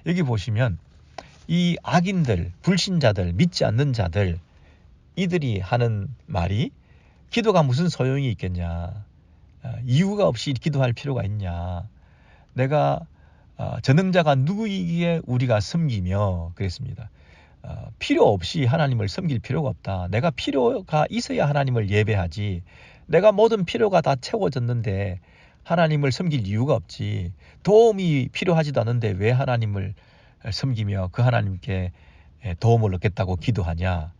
여기 보시면 이 악인들, 불신자들, 믿지 않는 자들, 이들이 하는 말이 기도가 무슨 소용이 있겠냐, 이유가 없이 기도할 필요가 있냐, 내가 전능자가 누구이기에 우리가 섬기며 그랬습니다. 필요 없이 하나님을 섬길 필요가 없다. 내가 필요가 있어야 하나님을 예배하지. 내가 모든 필요가 다 채워졌는데 하나님을 섬길 이유가 없지. 도움이 필요하지도 않은데 왜 하나님을 섬기며 그 하나님께 도움을 얻겠다고 기도하냐.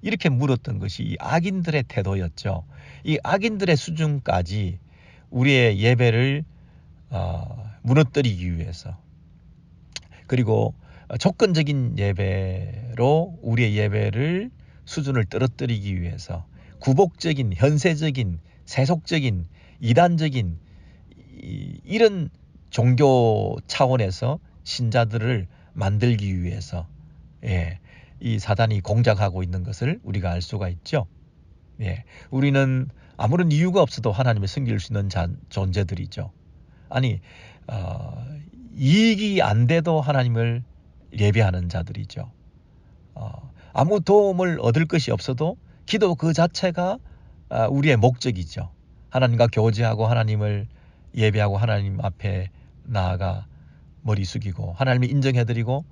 이렇게 물었던 것이 이 악인들의 태도였죠. 이 악인들의 수준까지 우리의 예배를 무너뜨리기 위해서, 그리고 조건적인 예배로 우리의 예배를 수준을 떨어뜨리기 위해서 구복적인, 현세적인, 세속적인, 이단적인 이런 종교 차원에서 신자들을 만들기 위해서 이 사단이 공작하고 있는 것을 우리가 알 수가 있죠. 우리는 아무런 이유가 없어도 하나님을 섬길 수 있는 존재들이죠. 아니, 이익이 안 돼도 하나님을 예배하는 자들이죠. 아무 도움을 얻을 것이 없어도 기도 그 자체가 우리의 목적이죠. 하나님과 교제하고 하나님을 예배하고 하나님 앞에 나아가 머리 숙이고 하나님을 인정해드리고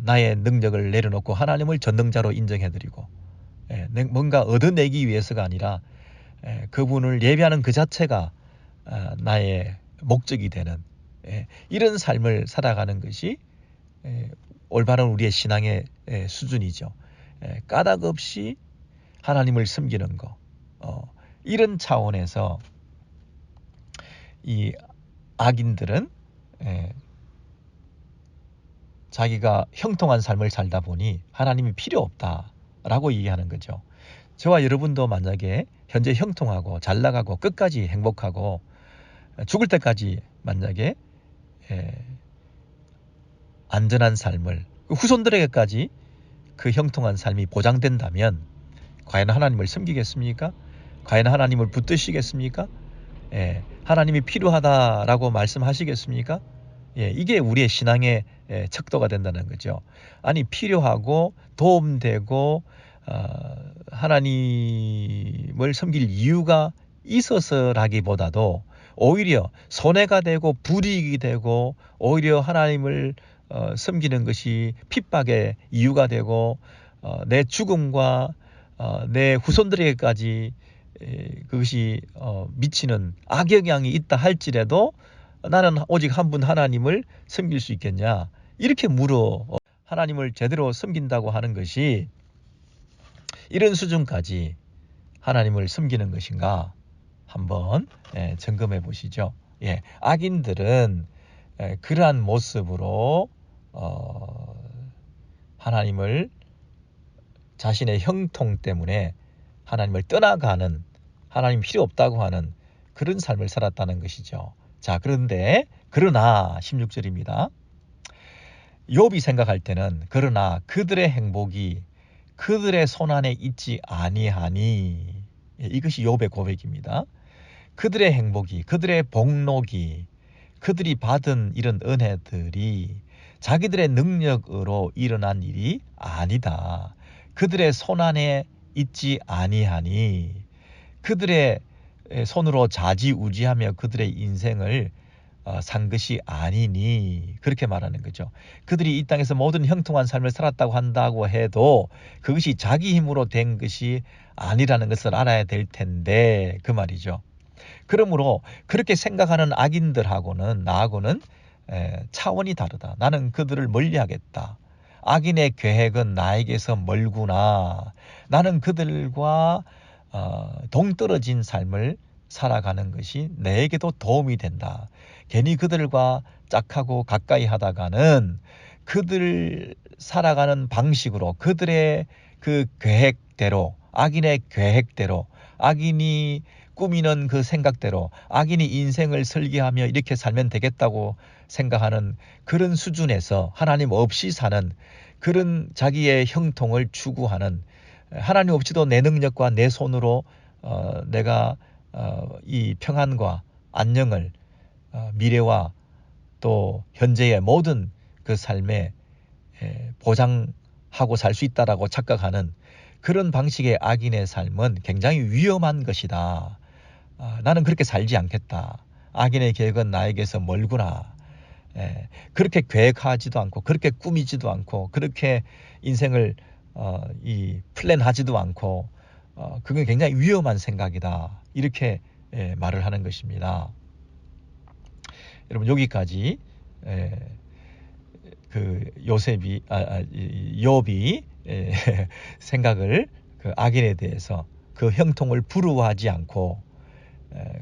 나의 능력을 내려놓고 하나님을 전능자로 인정해드리고 뭔가 얻어내기 위해서가 아니라 그분을 예배하는 그 자체가 나의 목적이 되는 이런 삶을 살아가는 것이 올바른 우리의 신앙의 수준이죠. 까닭 없이 하나님을 섬기는 거, 이런 차원에서 이 악인들은 자기가 형통한 삶을 살다 보니 하나님이 필요 없다라고 얘기하는 거죠. 저와 여러분도 만약에 현재 형통하고 잘 나가고 끝까지 행복하고 죽을 때까지 만약에 안전한 삶을 후손들에게까지 그 형통한 삶이 보장된다면 과연 하나님을 섬기겠습니까? 과연 하나님을 붙드시겠습니까? 하나님이 필요하다라고 말씀하시겠습니까? 이게 우리의 신앙의 척도가 된다는 거죠. 아니, 필요하고 도움되고 하나님을 섬길 이유가 있어서라기보다도 오히려 손해가 되고 불이익이 되고 오히려 하나님을 섬기는 것이 핍박의 이유가 되고 내 죽음과 내 후손들에게까지 그것이 미치는 악영향이 있다 할지라도 나는 오직 한 분 하나님을 섬길 수 있겠냐 이렇게 물어. 하나님을 제대로 섬긴다고 하는 것이 이런 수준까지 하나님을 섬기는 것인가 한번 점검해 보시죠. 악인들은 그러한 모습으로 하나님을 자신의 형통 때문에 하나님을 떠나가는, 하나님 필요 없다고 하는 그런 삶을 살았다는 것이죠. 자, 그러나 16절입니다. 욥이 생각할 때는 그러나 그들의 행복이 그들의 손안에 있지 아니하니, 이것이 욥의 고백입니다. 그들의 행복이, 그들의 복록이, 그들이 받은 이런 은혜들이 자기들의 능력으로 일어난 일이 아니다. 그들의 손안에 있지 아니하니, 그들의 손으로 좌지우지하며 그들의 인생을 산 것이 아니니, 그렇게 말하는 거죠. 그들이 이 땅에서 모든 형통한 삶을 살았다고 한다고 해도 그것이 자기 힘으로 된 것이 아니라는 것을 알아야 될 텐데, 그 말이죠. 그러므로 그렇게 생각하는 악인들하고는 나하고는 차원이 다르다. 나는 그들을 멀리하겠다. 악인의 계획은 나에게서 멀구나. 나는 그들과 동떨어진 삶을 살아가는 것이 내게도 도움이 된다. 괜히 그들과 짝하고 가까이 하다가는 그들 살아가는 방식으로, 그들의 그 계획대로, 악인의 계획대로, 악인이 꾸미는 그 생각대로 악인이 인생을 설계하며 이렇게 살면 되겠다고 생각하는 그런 수준에서 하나님 없이 사는 그런 자기의 형통을 추구하는, 하나님 없이도 내 능력과 내 손으로 내가 이 평안과 안녕을 미래와 또 현재의 모든 그 삶에 보장하고 살 수 있다라고 착각하는 그런 방식의 악인의 삶은 굉장히 위험한 것이다. 나는 그렇게 살지 않겠다. 악인의 계획은 나에게서 멀구나. 그렇게 계획하지도 않고 그렇게 꾸미지도 않고 그렇게 인생을 플랜하지도 않고 그건 굉장히 위험한 생각이다. 이렇게 말을 하는 것입니다. 여러분, 여기까지 그 욥이 생각을 그 악인에 대해서 그 형통을 부러워하지 않고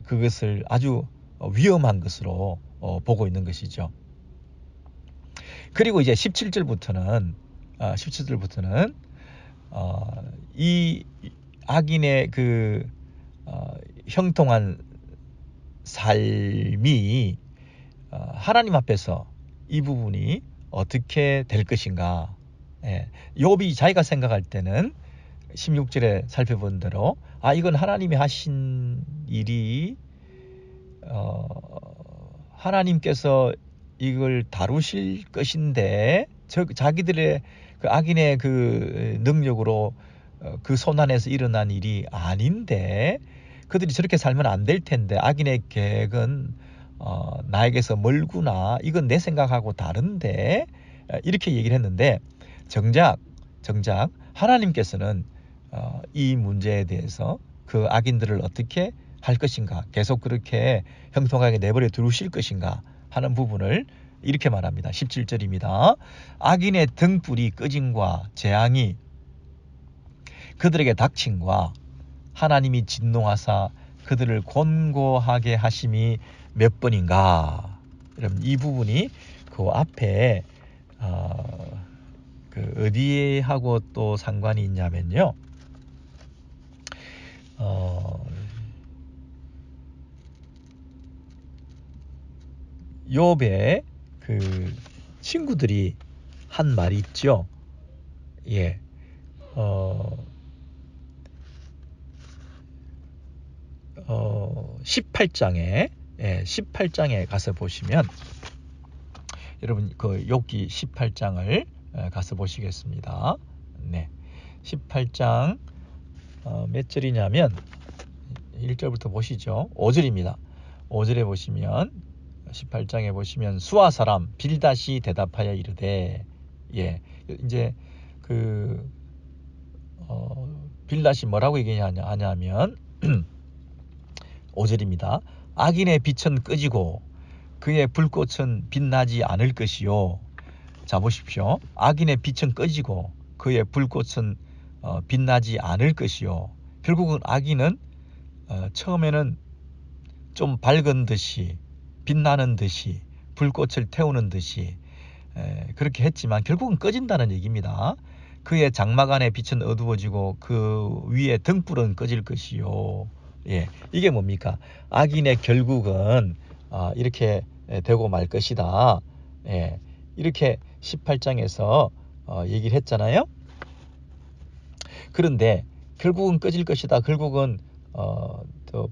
그것을 아주 위험한 것으로 보고 있는 것이죠. 그리고 이제 17절부터는 이 악인의 그 형통한 삶이 하나님 앞에서 이 부분이 어떻게 될 것인가. 욥이 자기가 생각할 때는 16절에 살펴본 대로 이건 하나님이 하신 일이 하나님께서 이걸 다루실 것인데 자기들의 그 악인의 그 능력으로 그 손안에서 일어난 일이 아닌데 그들이 저렇게 살면 안 될 텐데 악인의 계획은 나에게서 멀구나. 이건 내 생각하고 다른데 이렇게 얘기를 했는데 정작 하나님께서는 이 문제에 대해서 그 악인들을 어떻게 할 것인가, 계속 그렇게 형통하게 내버려 두실 것인가 하는 부분을 이렇게 말합니다. 17절입니다. 악인의 등불이 꺼짐과 재앙이 그들에게 닥침과 하나님이 진노하사 그들을 곤고하게 하심이 몇 번인가. 여러분, 이 부분이 그 앞에 그 어디에 하고 또 상관이 있냐면요. 욥의 그 친구들이 한 말이 있죠. 18장에 가서 보시면, 여러분 그 욥기 18장을 가서 보시겠습니다. 18장 몇 절이냐면 1절부터 보시죠. 5절입니다. 5절에 보시면 18장에 보시면 수아 사람 빌닷이 대답하여 이르되 예 이제 그 빌닷이 뭐라고 얘기하냐면 5절입니다. 악인의 빛은 꺼지고 그의 불꽃은 빛나지 않을 것이요. 자 보십시오. 악인의 빛은 꺼지고 그의 불꽃은 빛나지 않을 것이요. 결국은 악인은 처음에는 좀 밝은 듯이 빛나는 듯이 불꽃을 태우는 듯이 그렇게 했지만 결국은 꺼진다는 얘기입니다. 그의 장막 안에 빛은 어두워지고 그 위에 등불은 꺼질 것이요. 예, 이게 뭡니까? 악인의 결국은 이렇게 되고 말 것이다. 예, 이렇게 18장에서 얘기를 했잖아요. 그런데 결국은 꺼질 것이다. 결국은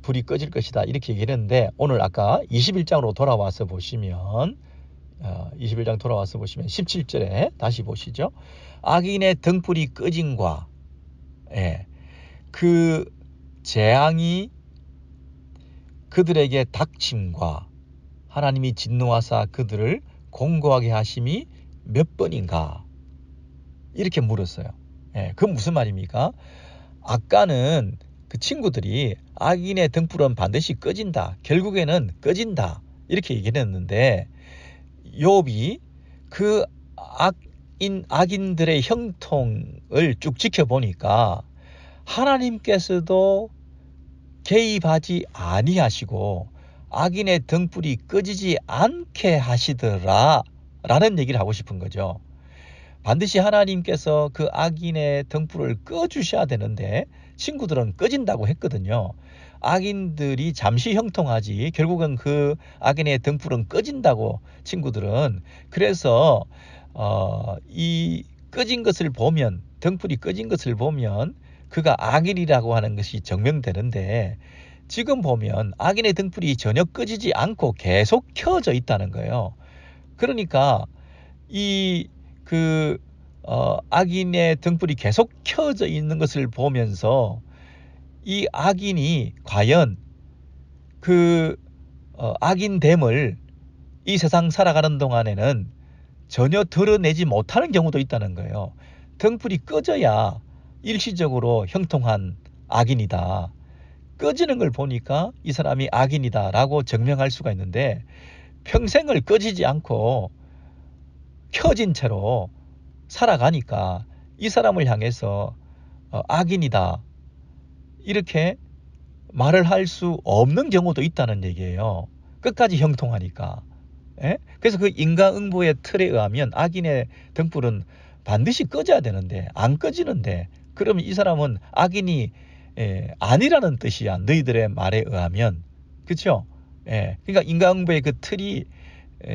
불이 꺼질 것이다. 이렇게 얘기를 했는데 오늘 아까 21장으로 돌아와서 보시면 21장 돌아와서 보시면 17절에 다시 보시죠. 악인의 등불이 꺼짐과 그 재앙이 그들에게 닥침과 하나님이 진노하사 그들을 공고하게 하심이 몇 번인가 이렇게 물었어요. 그 무슨 말입니까? 아까는 그 친구들이 악인의 등불은 반드시 꺼진다. 결국에는 꺼진다. 이렇게 얘기를 했는데 욥이 그 악인들의 형통을 쭉 지켜보니까 하나님께서도 개입하지 아니하시고 악인의 등불이 꺼지지 않게 하시더라 라는 얘기를 하고 싶은 거죠. 반드시 하나님께서 그 악인의 등불을 꺼주셔야 되는데 친구들은 꺼진다고 했거든요. 악인들이 잠시 형통하지 결국은 그 악인의 등불은 꺼진다고 친구들은. 그래서 이 꺼진 것을 보면 등불이 꺼진 것을 보면 그가 악인이라고 하는 것이 증명되는데 지금 보면 악인의 등불이 전혀 꺼지지 않고 계속 켜져 있다는 거예요. 그러니까 악인의 등불이 계속 켜져 있는 것을 보면서 이 악인이 과연 그 악인됨을 이 세상 살아가는 동안에는 전혀 드러내지 못하는 경우도 있다는 거예요. 등불이 꺼져야 일시적으로 형통한 악인이다. 꺼지는 걸 보니까 이 사람이 악인이다 라고 증명할 수가 있는데 평생을 꺼지지 않고 켜진 채로 살아가니까 이 사람을 향해서 악인이다 이렇게 말을 할 수 없는 경우도 있다는 얘기예요. 끝까지 형통하니까. 그래서 그 인과응보의 틀에 의하면 악인의 등불은 반드시 꺼져야 되는데 안 꺼지는데 그러면 이 사람은 악인이 아니라는 뜻이야. 너희들의 말에 의하면. 그렇죠? 그러니까 인과응보의 그 틀이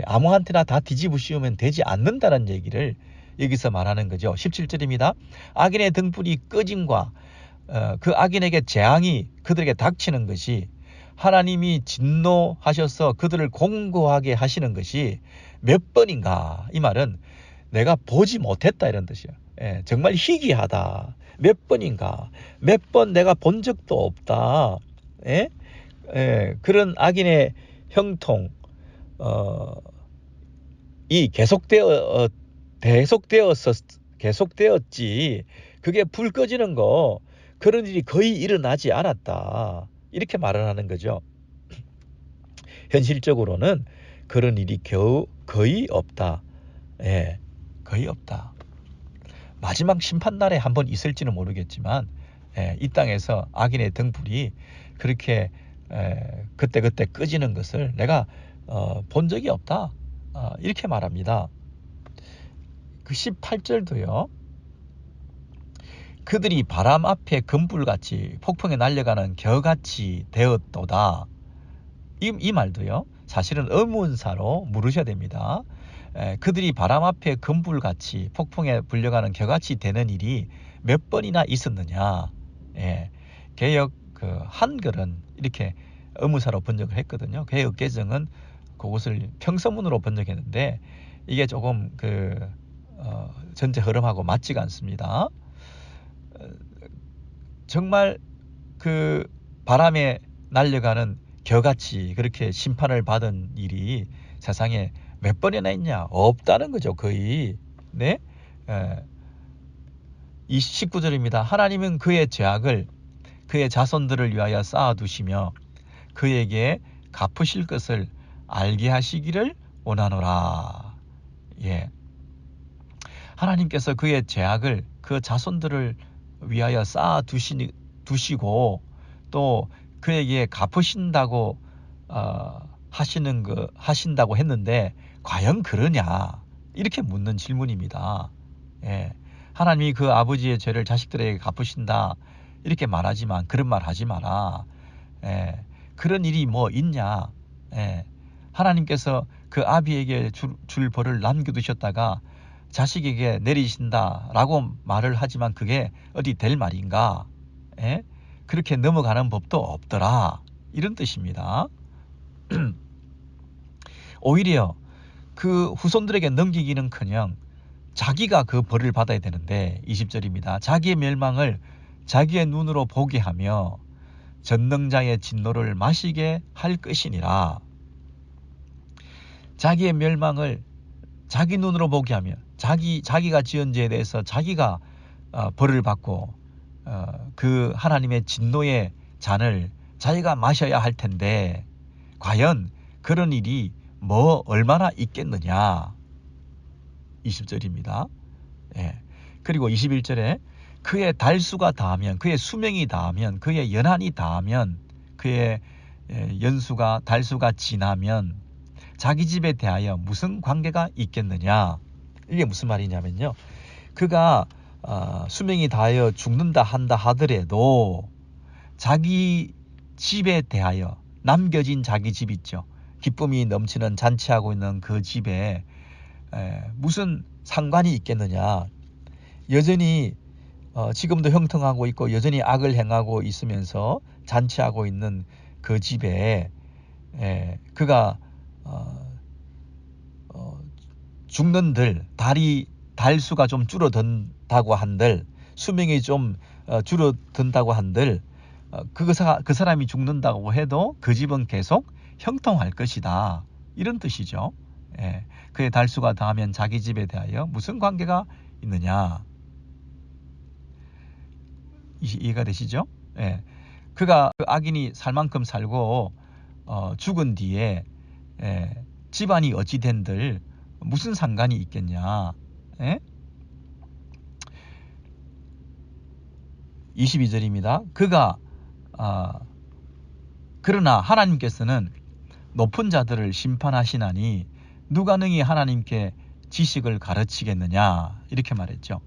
아무한테나 다 뒤집어 씌우면 되지 않는다는 얘기를 여기서 말하는 거죠. 17절입니다. 악인의 등불이 꺼짐과 그 악인에게 재앙이 그들에게 닥치는 것이 하나님이 진노하셔서 그들을 공고하게 하시는 것이 몇 번인가. 이 말은 내가 보지 못했다 이런 뜻이야. 정말 희귀하다. 몇 번인가. 몇 번 내가 본 적도 없다. 그런 악인의 형통이 계속되었지. 그게 불 꺼지는 거 그런 일이 거의 일어나지 않았다. 이렇게 말을 하는 거죠. 현실적으로는 그런 일이 거의 없다. 거의 없다. 마지막 심판날에 한번 있을지는 모르겠지만 이 땅에서 악인의 등불이 그렇게 그때그때 꺼지는 것을 내가 본 적이 없다. 이렇게 말합니다. 그 18절도요. 그들이 바람 앞에 금불같이 폭풍에 날려가는 겨같이 되었도다. 이 말도요. 사실은 의문사로 물으셔야 됩니다. 그들이 바람 앞에 금불같이 폭풍에 불려가는 겨같이 되는 일이 몇 번이나 있었느냐. 개역 한글은 이렇게 의문사로 번역을 했거든요. 개역 개정은 그것을 평서문으로 번역했는데 이게 조금 전체 흐름하고 맞지가 않습니다. 정말 그 바람에 날려가는 겨같이 그렇게 심판을 받은 일이 세상에 몇 번이나 있냐? 없다는 거죠, 거의. 네? 이 19절입니다. 하나님은 그의 죄악을 그의 자손들을 위하여 쌓아두시며 그에게 갚으실 것을 알게 하시기를 원하노라. 예. 하나님께서 그의 죄악을 그 자손들을 위하여 쌓아두시고 또 그에게 갚으신다고 하신다고 했는데 과연 그러냐? 이렇게 묻는 질문입니다. 예. 하나님이 그 아버지의 죄를 자식들에게 갚으신다 이렇게 말하지만 그런 말 하지 마라. 예. 그런 일이 뭐 있냐? 예. 하나님께서 그 아비에게 줄 벌을 남겨두셨다가 자식에게 내리신다라고 말을 하지만 그게 어디 될 말인가? 예? 그렇게 넘어가는 법도 없더라. 이런 뜻입니다. 오히려 그 후손들에게 넘기기는커녕 자기가 그 벌을 받아야 되는데 20절입니다. 자기의 멸망을 자기의 눈으로 보게 하며 전능자의 진노를 마시게 할 것이니라. 자기의 멸망을 자기 눈으로 보게 하며 자기가 지은 죄에 대해서 자기가 벌을 받고 그 하나님의 진노의 잔을 자기가 마셔야 할 텐데 과연 그런 일이 뭐 얼마나 있겠느냐. 20절입니다. 예. 그리고 21절에 그의 달수가 다하면 그의 수명이 다하면 그의 연한이 다하면 그의 연수가 달수가 지나면 자기 집에 대하여 무슨 관계가 있겠느냐. 이게 무슨 말이냐면요. 그가 수명이 다하여 죽는다 한다 하더라도 자기 집에 대하여 남겨진 자기 집 있죠. 기쁨이 넘치는 잔치하고 있는 그 집에 무슨 상관이 있겠느냐. 여전히 지금도 형통하고 있고 여전히 악을 행하고 있으면서 잔치하고 있는 그 집에 그가 죽는들 달수가 좀 줄어든다고 한들 수명이 좀 줄어든다고 한들 그 사람이 죽는다고 해도 그 집은 계속 형통할 것이다. 이런 뜻이죠. 예. 그의 달수가 다하면 자기 집에 대하여 무슨 관계가 있느냐. 이해가 되시죠? 예. 그가 그 악인이 살 만큼 살고 죽은 뒤에 집안이 어찌 된들 무슨 상관이 있겠냐. 예? 22절입니다. 그가 그러나 하나님께서는 높은 자들을 심판하시나니 누가 능히 하나님께 지식을 가르치겠느냐. 이렇게 말했죠.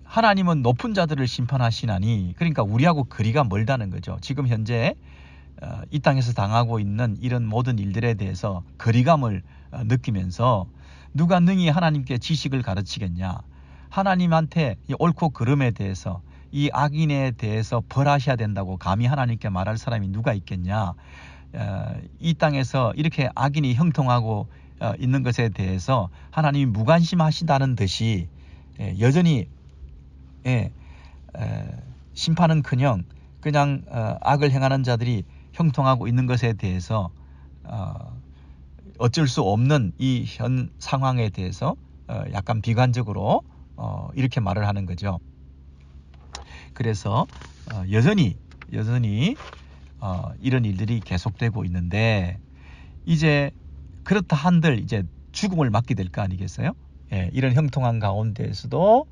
하나님은 높은 자들을 심판하시나니 그러니까 우리하고 거리가 멀다는 거죠. 지금 현재 이 땅에서 당하고 있는 이런 모든 일들에 대해서 거리감을 느끼면서 누가 능히 하나님께 지식을 가르치겠냐. 하나님한테 이 옳고 그름에 대해서 이 악인에 대해서 벌하셔야 된다고 감히 하나님께 말할 사람이 누가 있겠냐. 이 땅에서 이렇게 악인이 형통하고 있는 것에 대해서 하나님이 무관심하신다는 듯이 여전히 심판은커녕 그냥 악을 행하는 자들이 형통하고 있는 것에 대해서 어쩔 수 없는 이 현 상황에 대해서 약간 비관적으로 이렇게 말을 하는 거죠. 그래서 여전히 이런 일들이 계속되고 있는데 이제 그렇다 한들 이제 죽음을 맞게 될 거 아니겠어요? 이런 형통한 가운데에서도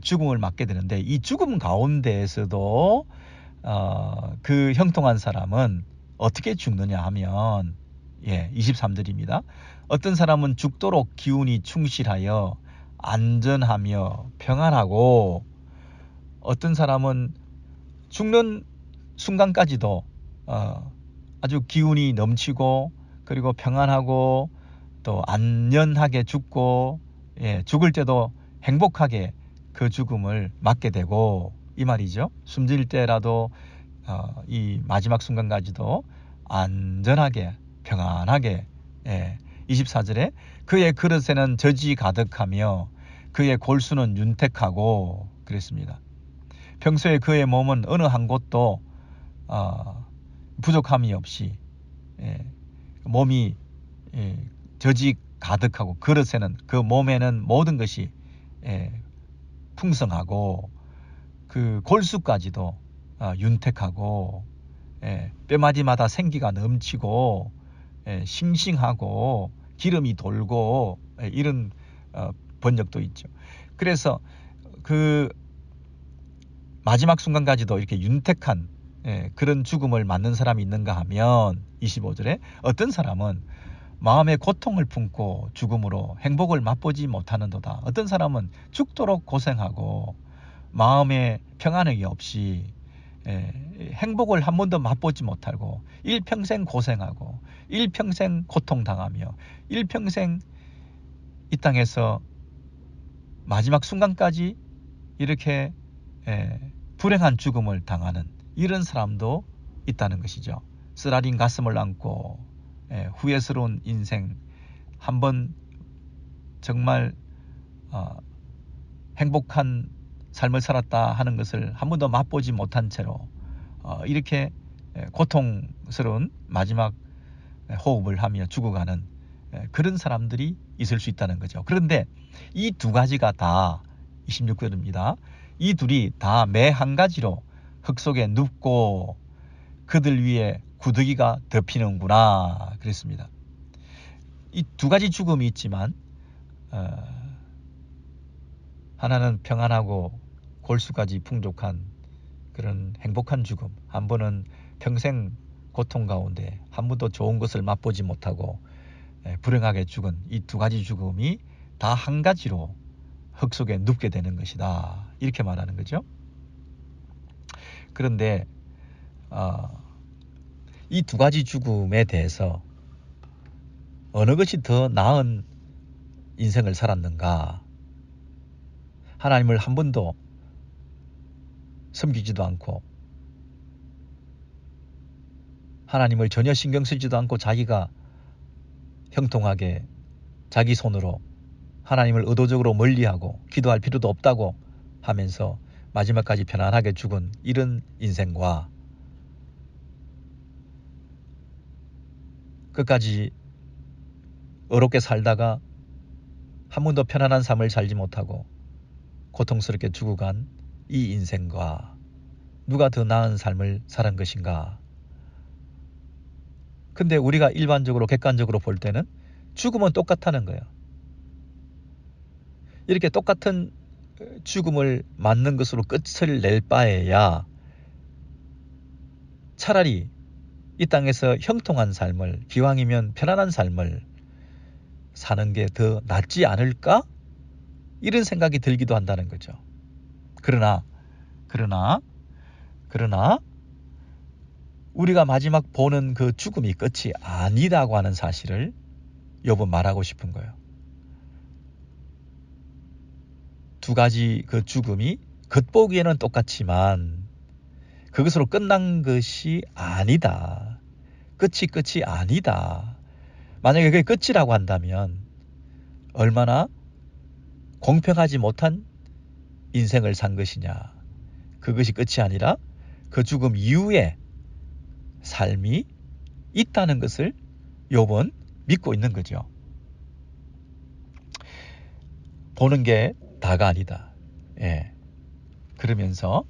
죽음을 맞게 되는데 이 죽음 가운데에서도 그 형통한 사람은 어떻게 죽느냐 하면 23절입니다. 어떤 사람은 죽도록 기운이 충실하여 안전하며 평안하고 어떤 사람은 죽는 순간까지도 아주 기운이 넘치고 그리고 평안하고 또 안연하게 죽고 죽을 때도 행복하게 그 죽음을 맞게 되고 이 말이죠. 숨질 때라도 이 마지막 순간까지도 안전하게 평안하게 24절에 그의 그릇에는 젖이 가득하며 그의 골수는 윤택하고 그랬습니다. 평소에 그의 몸은 어느 한 곳도 부족함이 없이 몸이 저지 가득하고 그릇에는 그 몸에는 모든 것이 풍성하고 그 골수까지도 윤택하고 뼈마디마다 생기가 넘치고 싱싱하고 기름이 돌고 이런 번역도 있죠. 그래서 그 마지막 순간까지도 이렇게 윤택한 그런 죽음을 맞는 사람이 있는가 하면 25절에 어떤 사람은 마음의 고통을 품고 죽음으로 행복을 맛보지 못하는도다. 어떤 사람은 죽도록 고생하고 마음에 평안이 없이 행복을 한 번도 맛보지 못하고 일평생 고생하고 일평생 고통당하며 일평생 이 땅에서 마지막 순간까지 이렇게 불행한 죽음을 당하는 이런 사람도 있다는 것이죠. 쓰라린 가슴을 안고 후회스러운 인생, 한번 정말 행복한 삶을 살았다 하는 것을 한 번도 맛보지 못한 채로 이렇게 고통스러운 마지막 호흡을 하며 죽어가는 그런 사람들이 있을 수 있다는 거죠. 그런데 이 두 가지가 다 26절입니다. 이 둘이 다 매 한 가지로 흙 속에 눕고 그들 위에 구더기가 덮이는구나 그랬습니다. 이 두 가지 죽음이 있지만 하나는 평안하고 골수까지 풍족한 그런 행복한 죽음, 한 번은 평생 고통 가운데 한 번도 좋은 것을 맛보지 못하고 불행하게 죽은 이 두 가지 죽음이 다 한 가지로 흙 속에 눕게 되는 것이다 이렇게 말하는 거죠. 그런데 이 두 가지 죽음에 대해서 어느 것이 더 나은 인생을 살았는가? 하나님을 한 번도 섬기지도 않고 하나님을 전혀 신경 쓰지도 않고 자기가 형통하게 자기 손으로 하나님을 의도적으로 멀리하고 기도할 필요도 없다고 하면서 마지막까지 편안하게 죽은 이런 인생과 끝까지 어렵게 살다가 한 번도 편안한 삶을 살지 못하고 고통스럽게 죽어간 이 인생과 누가 더 나은 삶을 살은 것인가? 근데 우리가 일반적으로 객관적으로 볼 때는 죽음은 똑같다는 거예요. 이렇게 똑같은 죽음을 맞는 것으로 끝을 낼 바에야 차라리 이 땅에서 형통한 삶을, 기왕이면 편안한 삶을 사는 게 더 낫지 않을까? 이런 생각이 들기도 한다는 거죠. 그러나 우리가 마지막 보는 그 죽음이 끝이 아니라고 하는 사실을 욥은 말하고 싶은 거예요. 두 가지 그 죽음이 겉보기에는 똑같지만 그것으로 끝난 것이 아니다. 끝이 아니다. 만약에 그게 끝이라고 한다면 얼마나 공평하지 못한 인생을 산 것이냐. 그것이 끝이 아니라 그 죽음 이후에 삶이 있다는 것을 욥은 믿고 있는 거죠. 보는 게 다가 아니다. 그러면서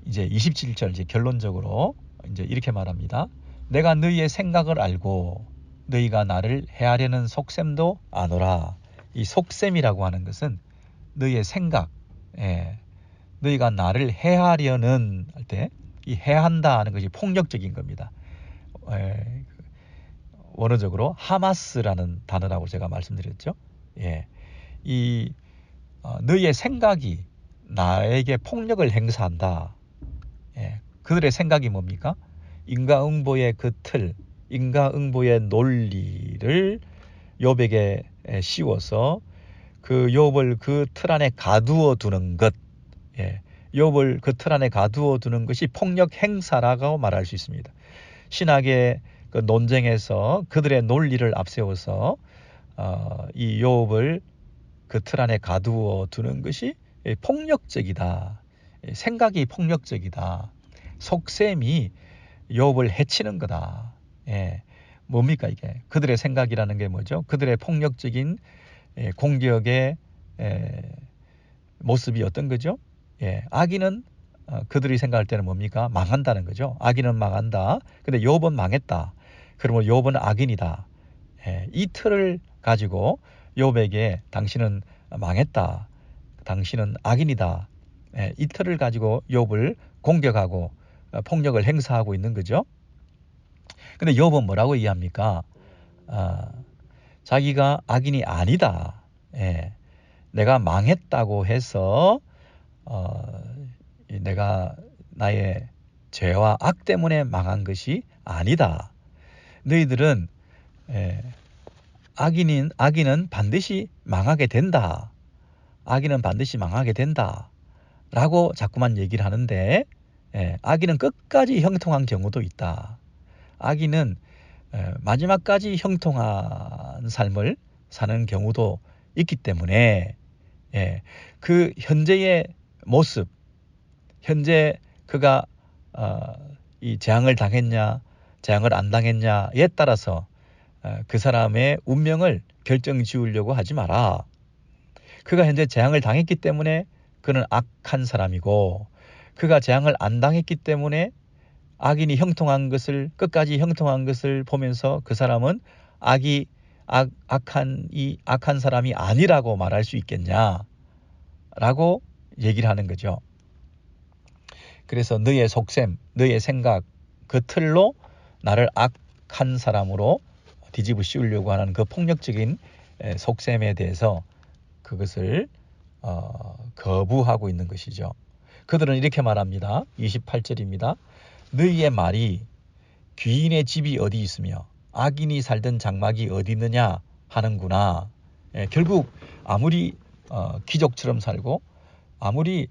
이제 27절 이제 결론적으로 이제 이렇게 말합니다. 내가 너희의 생각을 알고 너희가 나를 해하려는 속셈도 아노라. 이 속셈이라고 하는 것은 너희의 생각, 너희가 나를 해하려는 할 때 이 해한다 하는 것이 폭력적인 겁니다. 원어적으로 하마스라는 단어라고 제가 말씀드렸죠. 이 너희의 생각이 나에게 폭력을 행사한다. 그들의 생각이 뭡니까? 인과응보의 그 틀, 인과응보의 논리를 욥에게 씌워서 그 욥을 그 틀 안에 가두어 두는 것, 욥을 그 틀 안에 가두어 두는 것이 폭력 행사라고 말할 수 있습니다. 신학의 그 논쟁에서 그들의 논리를 앞세워서 이 욥을 그 틀 안에 가두어 두는 것이 폭력적이다. 생각이 폭력적이다. 속셈이 욥을 해치는 거다. 예. 뭡니까 이게? 그들의 생각이라는 게 뭐죠? 그들의 폭력적인 공격의 모습이 어떤 거죠? 예. 악인은 그들이 생각할 때는 뭡니까? 망한다는 거죠. 악인은 망한다. 근데 욥은 망했다. 그러면 욥은 악인이다. 예. 이 틀을 가지고 욥에게 당신은 망했다. 당신은 악인이다. 예. 이 틀을 가지고 욥을 공격하고 폭력을 행사하고 있는 거죠. 근데 욥은 뭐라고 이해합니까? 자기가 악인이 아니다. 예. 내가 망했다고 해서 내가 나의 죄와 악 때문에 망한 것이 아니다. 너희들은 악인은 반드시 망하게 된다. 악인은 반드시 망하게 된다. 라고 자꾸만 얘기를 하는데 악인은 끝까지 형통한 경우도 있다. 악인은 마지막까지 형통한 삶을 사는 경우도 있기 때문에 그 현재의 모습, 현재 그가 이 재앙을 당했냐, 재앙을 안 당했냐에 따라서 그 사람의 운명을 결정 지으려고 하지 마라. 그가 현재 재앙을 당했기 때문에 그는 악한 사람이고, 그가 재앙을 안 당했기 때문에 악인이 형통한 것을, 끝까지 형통한 것을 보면서 그 사람은 악한 사람이 아니라고 말할 수 있겠냐 라고 얘기를 하는 거죠. 그래서 너의 속셈, 너의 생각, 그 틀로 나를 악한 사람으로 뒤집어 씌우려고 하는 그 폭력적인 속셈에 대해서 그것을 거부하고 있는 것이죠. 그들은 이렇게 말합니다. 28절입니다. 너희의 말이 귀인의 집이 어디 있으며 악인이 살던 장막이 어디 있느냐 하는구나. 결국 아무리 귀족처럼 살고 아무리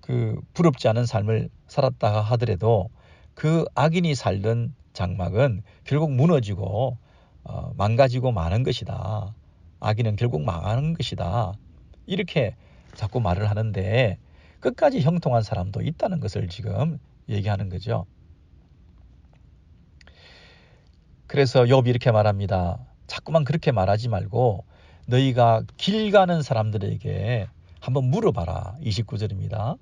그 부럽지 않은 삶을 살았다 하더라도 그 악인이 살던 장막은 결국 무너지고 망가지고 마는 것이다. 악인은 결국 망하는 것이다. 이렇게 자꾸 말을 하는데 끝까지 형통한 사람도 있다는 것을 지금 얘기하는 거죠. 그래서 욥이 이렇게 말합니다. 자꾸만 그렇게 말하지 말고 너희가 길 가는 사람들에게 한번 물어봐라. 29절입니다.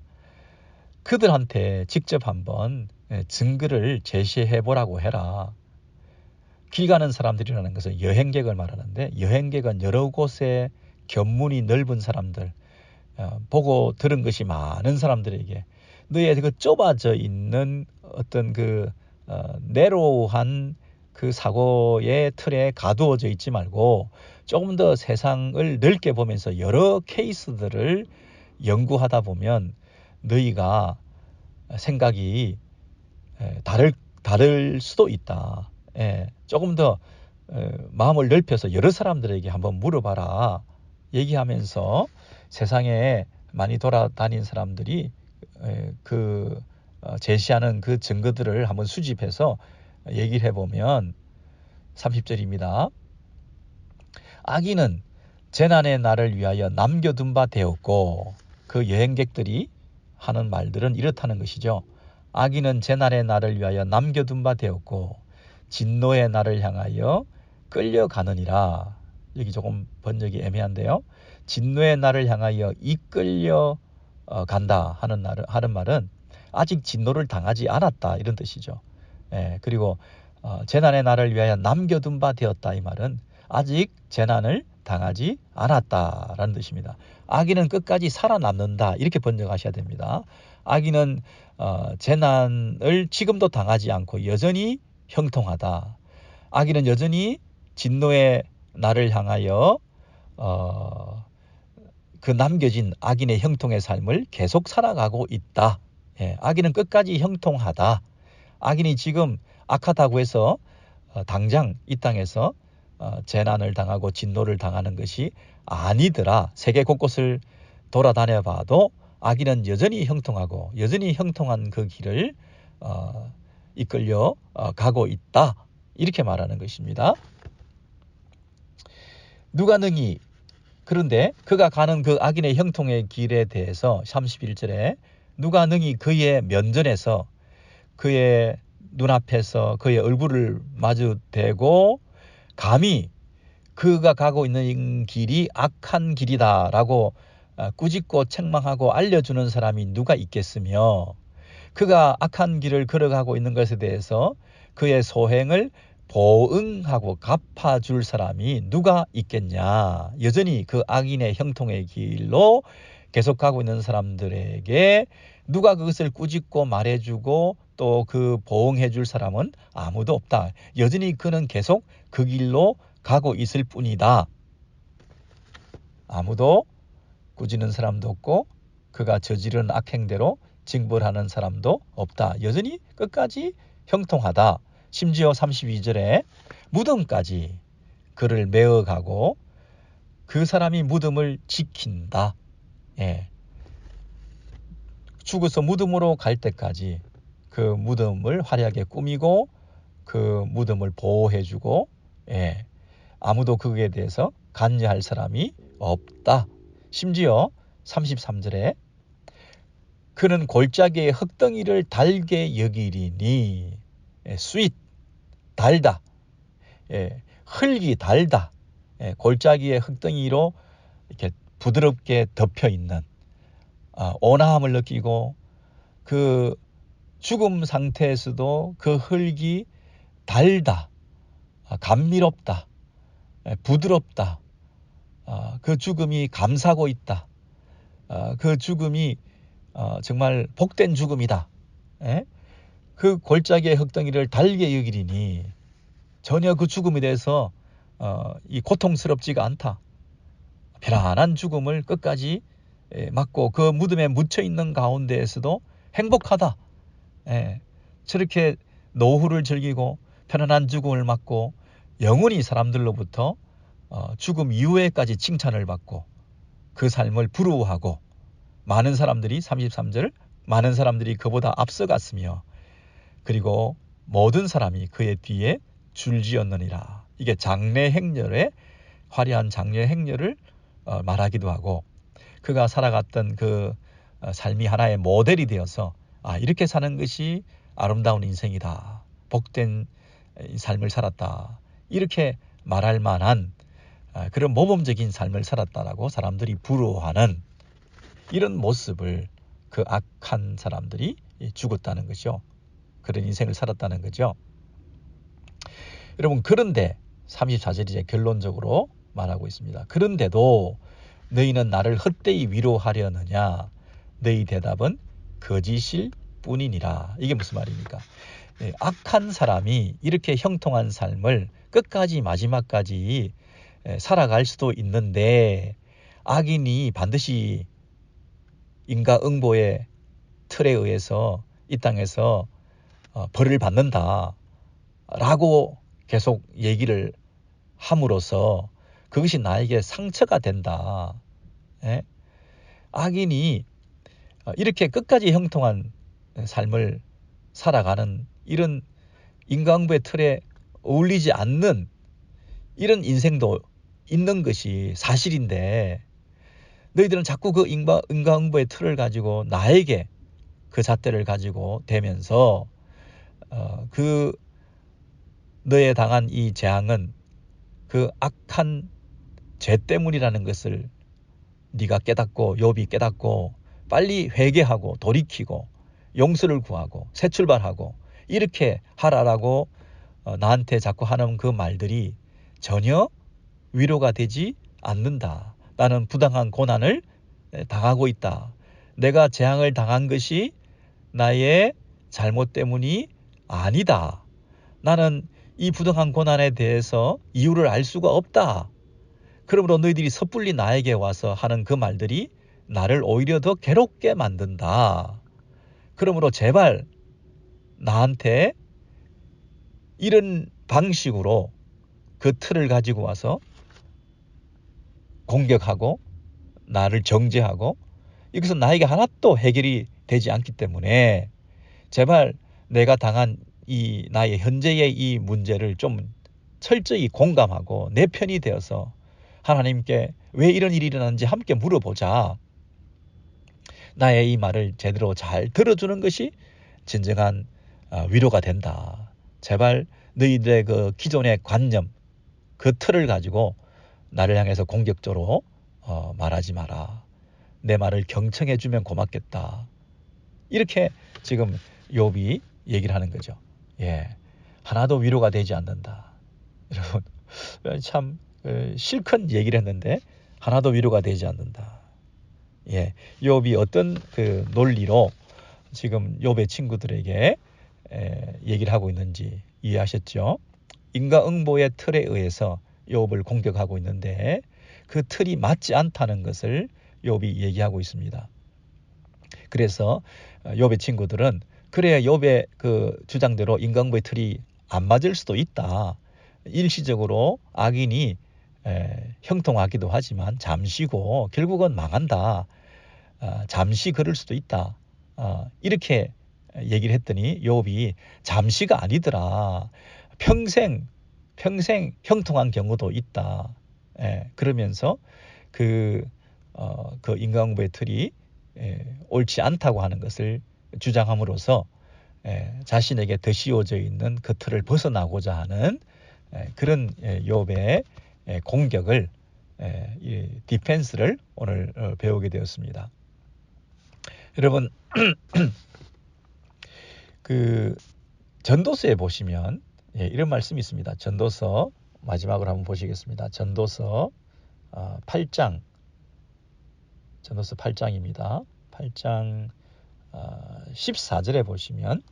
그들한테 직접 한번 증거를 제시해 보라고 해라. 길 가는 사람들이라는 것은 여행객을 말하는데, 여행객은 여러 곳에 견문이 넓은 사람들, 보고 들은 것이 많은 사람들에게 너의 그 좁아져 있는 어떤 그 내로한 그 사고의 틀에 가두어져 있지 말고 조금 더 세상을 넓게 보면서 여러 케이스들을 연구하다 보면 너희가 생각이 다를 수도 있다. 조금 더 마음을 넓혀서 여러 사람들에게 한번 물어봐라. 얘기하면서 세상에 많이 돌아다닌 사람들이 그 제시하는 그 증거들을 한번 수집해서 얘기를 해보면 30절입니다. 악인은 재난의 날을 위하여 남겨둔 바 되었고, 그 여행객들이 하는 말들은 이렇다는 것이죠. 악인은 재난의 날을 위하여 남겨둔 바 되었고 진노의 날을 향하여 끌려가느니라. 여기 조금 번역이 애매한데요. 진노의 날을 향하여 이끌려 간다 하는 말은 아직 진노를 당하지 않았다 이런 뜻이죠. 그리고 재난의 날을 위하여 남겨둔 바 되었다 이 말은 아직 재난을 당하지 않았다라는 뜻입니다. 악인은 끝까지 살아남는다 이렇게 번역하셔야 됩니다. 악인은 재난을 지금도 당하지 않고 여전히 형통하다. 악인은 여전히 진노의 날을 향하여 그 남겨진 악인의 형통의 삶을 계속 살아가고 있다. 악인은 끝까지 형통하다. 악인이 지금 악하다고 해서 당장 이 땅에서 재난을 당하고 진노를 당하는 것이 아니더라. 세계 곳곳을 돌아다녀 봐도 악인은 여전히 형통하고 여전히 형통한 그 길을 이끌려 가고 있다. 이렇게 말하는 것입니다. 누가 능히 그런데 그가 가는 그 악인의 형통의 길에 대해서 31절에 누가 능히 그의 면전에서 그의 눈앞에서 그의 얼굴을 마주 대고 감히 그가 가고 있는 길이 악한 길이다라고 꾸짖고 책망하고 알려주는 사람이 누가 있겠으며, 그가 악한 길을 걸어가고 있는 것에 대해서 그의 소행을 보응하고 갚아줄 사람이 누가 있겠냐. 여전히 그 악인의 형통의 길로 계속 가고 있는 사람들에게 누가 그것을 꾸짖고 말해주고 또 그 보응해줄 사람은 아무도 없다. 여전히 그는 계속 그 길로 가고 있을 뿐이다. 아무도 꾸짖는 사람도 없고 그가 저지른 악행대로 징벌하는 사람도 없다. 여전히 끝까지 형통하다. 심지어 32절에 무덤까지 그를 메어가고 그 사람이 무덤을 지킨다. 예. 죽어서 무덤으로 갈 때까지 그 무덤을 화려하게 꾸미고 그 무덤을 보호해주고, 예. 아무도 그에 대해서 관여할 사람이 없다. 심지어 33절에 그는 골짜기의 흙덩이를 달게 여기리니, sweet, 달다. 흙이 달다. 골짜기의 흙덩이로 이렇게 부드럽게 덮여 있는 온화함을 느끼고, 그 죽음 상태에서도 그 흙이 달다, 감미롭다, 부드럽다. 그 죽음이 감사하고 있다. 그 죽음이 정말 복된 죽음이다. 그 골짜기의 흙덩이를 달게 여기리니 전혀 그 죽음에 대해서 이 고통스럽지가 않다. 편안한 죽음을 끝까지 맞고 그 무덤에 묻혀 있는 가운데에서도 행복하다. 저렇게 노후를 즐기고 편안한 죽음을 맞고 영원히 사람들로부터 죽음 이후에까지 칭찬을 받고 그 삶을 부러워하고, 많은 사람들이 33절 많은 사람들이 그보다 앞서갔으며 그리고 모든 사람이 그의 뒤에 줄지었느니라. 이게 장래 행렬의 화려한 장래 행렬을 말하기도 하고, 그가 살아갔던 그 삶이 하나의 모델이 되어서 이렇게 사는 것이 아름다운 인생이다, 복된 삶을 살았다, 이렇게 말할 만한 그런 모범적인 삶을 살았다라고 사람들이 부러워하는 이런 모습을 그 악한 사람들이 죽었다는 것이죠. 그런 인생을 살았다는 거죠. 여러분, 그런데 34절이 이제 결론적으로 말하고 있습니다. 그런데도 너희는 나를 헛되이 위로하려느냐? 너희 대답은 거짓일 뿐이니라. 이게 무슨 말입니까? 악한 사람이 이렇게 형통한 삶을 끝까지 마지막까지 살아갈 수도 있는데, 악인이 반드시 인과응보의 틀에 의해서 이 땅에서 벌을 받는다 라고 계속 얘기를 함으로써 그것이 나에게 상처가 된다. 악인이 이렇게 끝까지 형통한 삶을 살아가는 이런 인과응보의 틀에 어울리지 않는 이런 인생도 있는 것이 사실인데, 너희들은 자꾸 그 인과응보의 틀을 가지고 나에게 그 잣대를 가지고 대면서 그 너에 당한 이 재앙은 그 악한 죄 때문이라는 것을 네가 깨닫고 욥이 깨닫고 빨리 회개하고 돌이키고 용서를 구하고 새 출발하고 이렇게 하라라고 나한테 자꾸 하는 그 말들이 전혀 위로가 되지 않는다. 나는 부당한 고난을 당하고 있다. 내가 재앙을 당한 것이 나의 잘못 때문이 아니다. 나는 이 부당한 고난에 대해서 이유를 알 수가 없다. 그러므로 너희들이 섣불리 나에게 와서 하는 그 말들이 나를 오히려 더 괴롭게 만든다. 그러므로 제발 나한테 이런 방식으로 그 틀을 가지고 와서 공격하고 나를 정죄하고 이것은 나에게 하나도 해결이 되지 않기 때문에 제발 내가 당한 이 나의 현재의 이 문제를 좀 철저히 공감하고 내 편이 되어서 하나님께 왜 이런 일이 일어났는지 함께 물어보자. 나의 이 말을 제대로 잘 들어주는 것이 진정한 위로가 된다. 제발 너희들의 그 기존의 관념, 그 틀을 가지고 나를 향해서 공격적으로 말하지 마라. 내 말을 경청해 주면 고맙겠다. 이렇게 지금 욥이 얘기를 하는 거죠. 예, 하나도 위로가 되지 않는다. 여러분 참 실컷 얘기를 했는데 하나도 위로가 되지 않는다. 예, 욥이 어떤 그 논리로 지금 욥의 친구들에게 얘기를 하고 있는지 이해하셨죠? 인과응보의 틀에 의해서 욥을 공격하고 있는데 그 틀이 맞지 않다는 것을 욥이 얘기하고 있습니다. 그래서 욥의 친구들은 그래야 욥의 그 주장대로 인과응보의 틀이 안 맞을 수도 있다. 일시적으로 악인이 형통하기도 하지만 잠시고 결국은 망한다. 잠시 그럴 수도 있다. 이렇게 얘기를 했더니 욥이 잠시가 아니더라. 평생 형통한 경우도 있다. 그러면서 그 인과응보의 틀이 옳지 않다고 하는 것을 주장함으로써 자신에게 더 씌워져 있는 그 틀을 벗어나고자 하는 그런 욥의 공격을 디펜스를 오늘 배우게 되었습니다. 여러분 그 전도서에 보시면 이런 말씀이 있습니다. 전도서 마지막으로 한번 보시겠습니다. 전도서 8장 전도서 8장입니다. 8장 14절에 보시면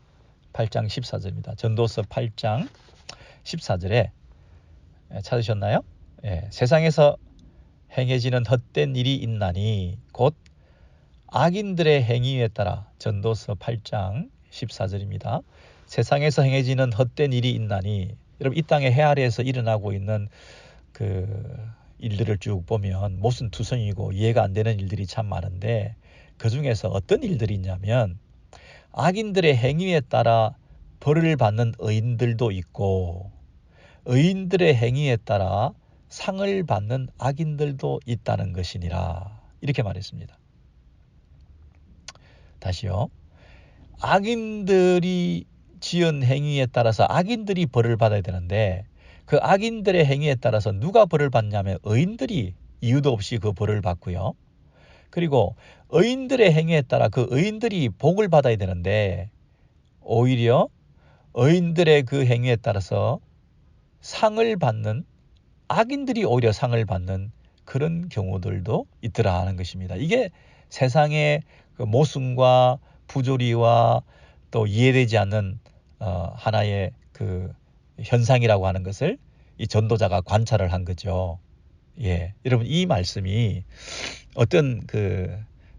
8장 14절입니다. 전도서 8장 14절에 찾으셨나요? 세상에서 행해지는 헛된 일이 있나니 곧 악인들의 행위에 따라 전도서 8장 14절입니다. 세상에서 행해지는 헛된 일이 있나니 여러분 이 땅의 해 아래에서 일어나고 있는 그 일들을 쭉 보면 모순투성이고 이해가 안 되는 일들이 참 많은데 그 중에서 어떤 일들이 있냐면 악인들의 행위에 따라 벌을 받는 의인들도 있고 의인들의 행위에 따라 상을 받는 악인들도 있다는 것이니라 이렇게 말했습니다. 다시요. 악인들이 지은 행위에 따라서 악인들이 벌을 받아야 되는데 그 악인들의 행위에 따라서 누가 벌을 받냐면 의인들이 이유도 없이 그 벌을 받고요. 그리고 의인들의 행위에 따라 그 의인들이 복을 받아야 되는데 오히려 의인들의 그 행위에 따라서 상을 받는 악인들이 오히려 상을 받는 그런 경우들도 있더라 하는 것입니다. 이게 세상의 그 모순과 부조리와 또 이해되지 않는 하나의 그 현상이라고 하는 것을 이 전도자가 관찰을 한 거죠. 예, 여러분 이 말씀이 어떤 그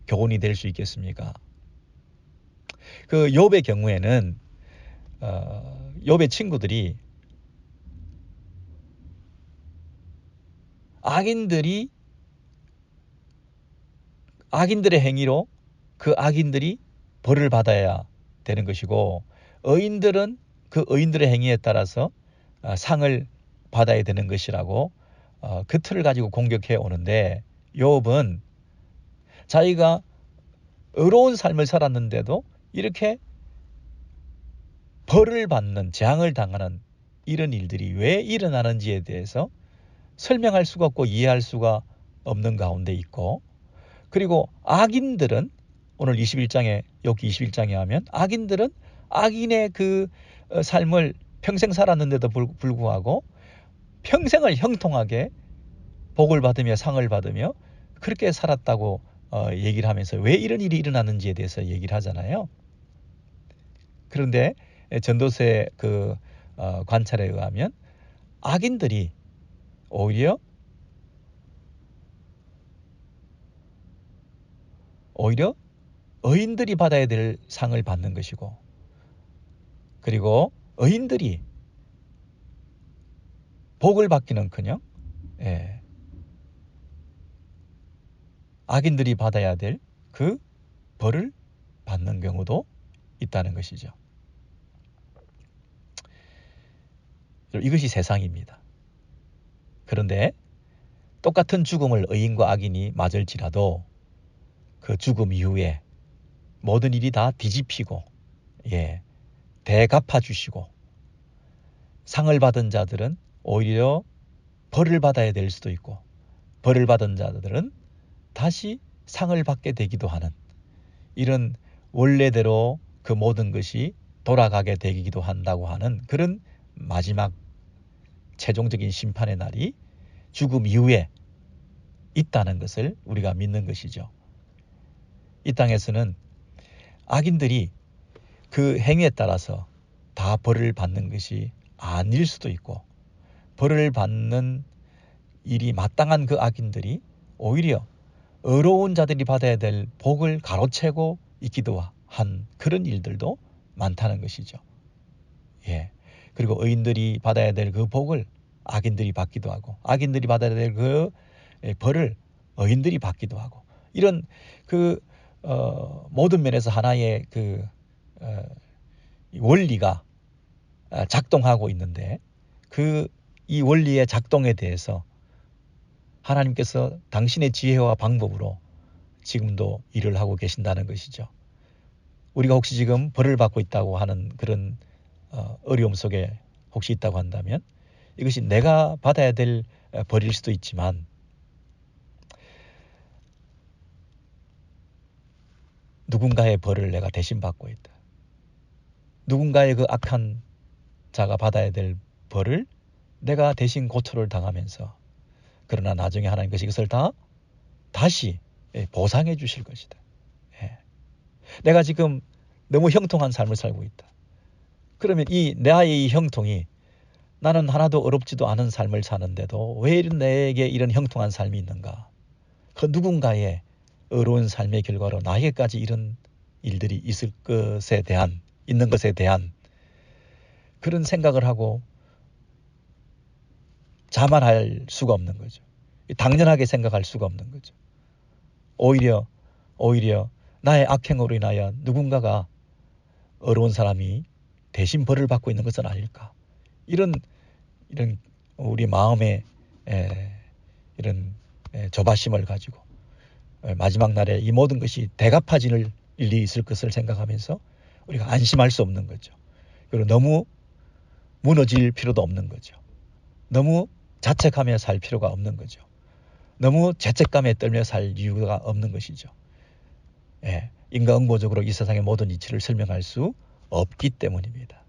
교훈이 될 수 있겠습니까? 그 욥의 경우에는 욥의 친구들이 악인들의 행위로 그 악인들이 벌을 받아야 되는 것이고 의인들은 그 의인들의 행위에 따라서 상을 받아야 되는 것이라고 그 틀을 가지고 공격해 오는데 욥은 자기가 의로운 삶을 살았는데도 이렇게 벌을 받는 재앙을 당하는 이런 일들이 왜 일어나는지에 대해서 설명할 수가 없고 이해할 수가 없는 가운데 있고 그리고 악인들은 오늘 21장에 여기 21장에 하면 악인들은 악인의 그 삶을 평생 살았는데도 불구하고 평생을 형통하게 복을 받으며 상을 받으며 그렇게 살았다고 얘기를 하면서 왜 이런 일이 일어나는지에 대해서 얘기를 하잖아요. 그런데 전도서의 그 관찰에 의하면 악인들이 오히려 의인들이 받아야 될 상을 받는 것이고 그리고 의인들이 복을 받기는커녕 악인들이 받아야 될 그 벌을 받는 경우도 있다는 것이죠. 이것이 세상입니다. 그런데 똑같은 죽음을 의인과 악인이 맞을지라도 그 죽음 이후에 모든 일이 다 뒤집히고 대갚아 주시고, 상을 받은 자들은 오히려 벌을 받아야 될 수도 있고, 벌을 받은 자들은 다시 상을 받게 되기도 하는, 이런 원래대로 그 모든 것이 돌아가게 되기도 한다고 하는 그런 마지막 최종적인 심판의 날이 죽음 이후에 있다는 것을 우리가 믿는 것이죠. 이 땅에서는 악인들이 그 행위에 따라서 다 벌을 받는 것이 아닐 수도 있고, 벌을 받는 일이 마땅한 그 악인들이 오히려 의로운 자들이 받아야 될 복을 가로채고 있기도 한 그런 일들도 많다는 것이죠. 예. 그리고 의인들이 받아야 될 그 복을 악인들이 받기도 하고, 악인들이 받아야 될 그 벌을 의인들이 받기도 하고, 이런 그 모든 면에서 하나의 그 원리가 작동하고 있는데, 그 이 원리의 작동에 대해서 하나님께서 당신의 지혜와 방법으로 지금도 일을 하고 계신다는 것이죠. 우리가 혹시 지금 벌을 받고 있다고 하는 그런 어려움 속에 혹시 있다고 한다면, 이것이 내가 받아야 될 벌일 수도 있지만, 누군가의 벌을 내가 대신 받고 있다. 누군가의 그 악한 자가 받아야 될 벌을 내가 대신 고초를 당하면서, 그러나 나중에 하나님께서 이것을 다 다시 보상해 주실 것이다. 예. 내가 지금 너무 형통한 삶을 살고 있다. 그러면 이 나의 이 형통이, 나는 하나도 어렵지도 않은 삶을 사는데도 왜 내게 이런 형통한 삶이 있는가? 그 누군가의 어려운 삶의 결과로 나에게까지 이런 일들이 있는 것에 대한 그런 생각을 하고 자만할 수가 없는 거죠. 당연하게 생각할 수가 없는 거죠. 오히려 나의 악행으로 인하여 누군가가 어려운 사람이 대신 벌을 받고 있는 것은 아닐까? 이런 우리 마음의 이런 조바심을 가지고 마지막 날에 이 모든 것이 대갚아질 일이 있을 것을 생각하면서 우리가 안심할 수 없는 거죠. 그리고 너무 무너질 필요도 없는 거죠. 너무 자책하며 살 필요가 없는 거죠. 너무 죄책감에 떨며 살 이유가 없는 것이죠. 인과응보적으로 이 세상의 모든 이치를 설명할 수 없기 때문입니다.